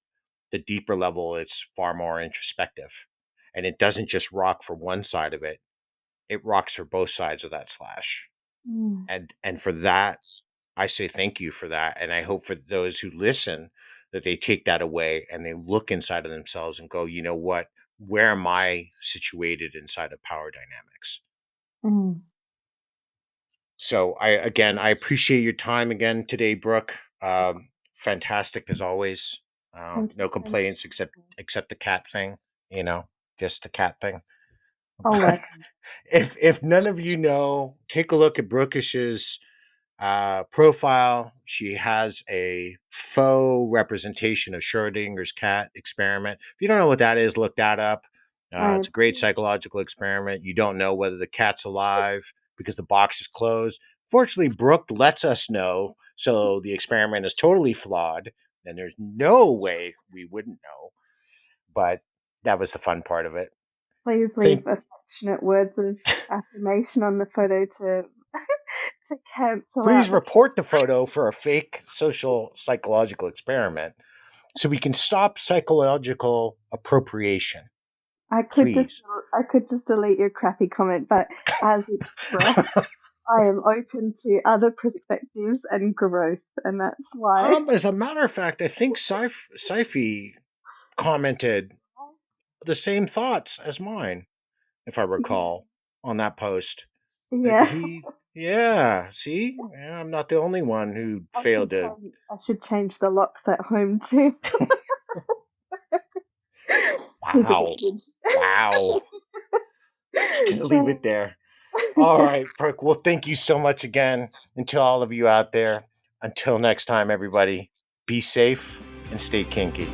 Speaker 1: the deeper level, it's far more introspective, and it doesn't just rock for one side of it, it rocks for both sides of that slash.
Speaker 2: Mm,
Speaker 1: And for that, I say thank you for that, and I hope for those who listen that they take that away and they look inside of themselves and go, you know what, where am I situated inside of power dynamics?
Speaker 2: mm.
Speaker 1: So I appreciate your time again today, Brooke. Fantastic as always.
Speaker 2: Thank you
Speaker 1: No
Speaker 2: so much.
Speaker 1: complaints except the cat thing, you know, just the cat thing.
Speaker 2: I'll
Speaker 1: But
Speaker 2: work on
Speaker 1: if none of you know, take a look at Brookish's profile. She has a faux representation of Schrodinger's cat experiment. If you don't know what that is, look that up.
Speaker 2: it. I
Speaker 1: It's a great psychological experiment. You don't know whether the cat's alive because the box is closed. Fortunately, Brooke lets us know, so the experiment is totally flawed, and there's no way we wouldn't know. But that was the fun part of it.
Speaker 2: please leave
Speaker 1: Think,
Speaker 2: affectionate words of affirmation on the photo to to cancel
Speaker 1: please
Speaker 2: out the.
Speaker 1: report the photo for a fake social psychological experiment so we can stop psychological appropriation.
Speaker 2: I could just
Speaker 1: Please.
Speaker 2: I could just delete your crappy comment, but as expressed, I am open to other perspectives and growth, and that's why.
Speaker 1: As a matter of fact, I think Syfy commented the same thoughts as mine, if I recall, on that post. Like
Speaker 2: Yeah,
Speaker 1: he, yeah, see, yeah, I'm not the only one who failed to.
Speaker 2: I should change the locks at home too. Keep it
Speaker 1: Wow, wow. Just gonna leave
Speaker 2: good.
Speaker 1: it there. All right, Brooke. Well, thank you so much again. And to all of you out there, until next time, everybody, be safe and stay kinky.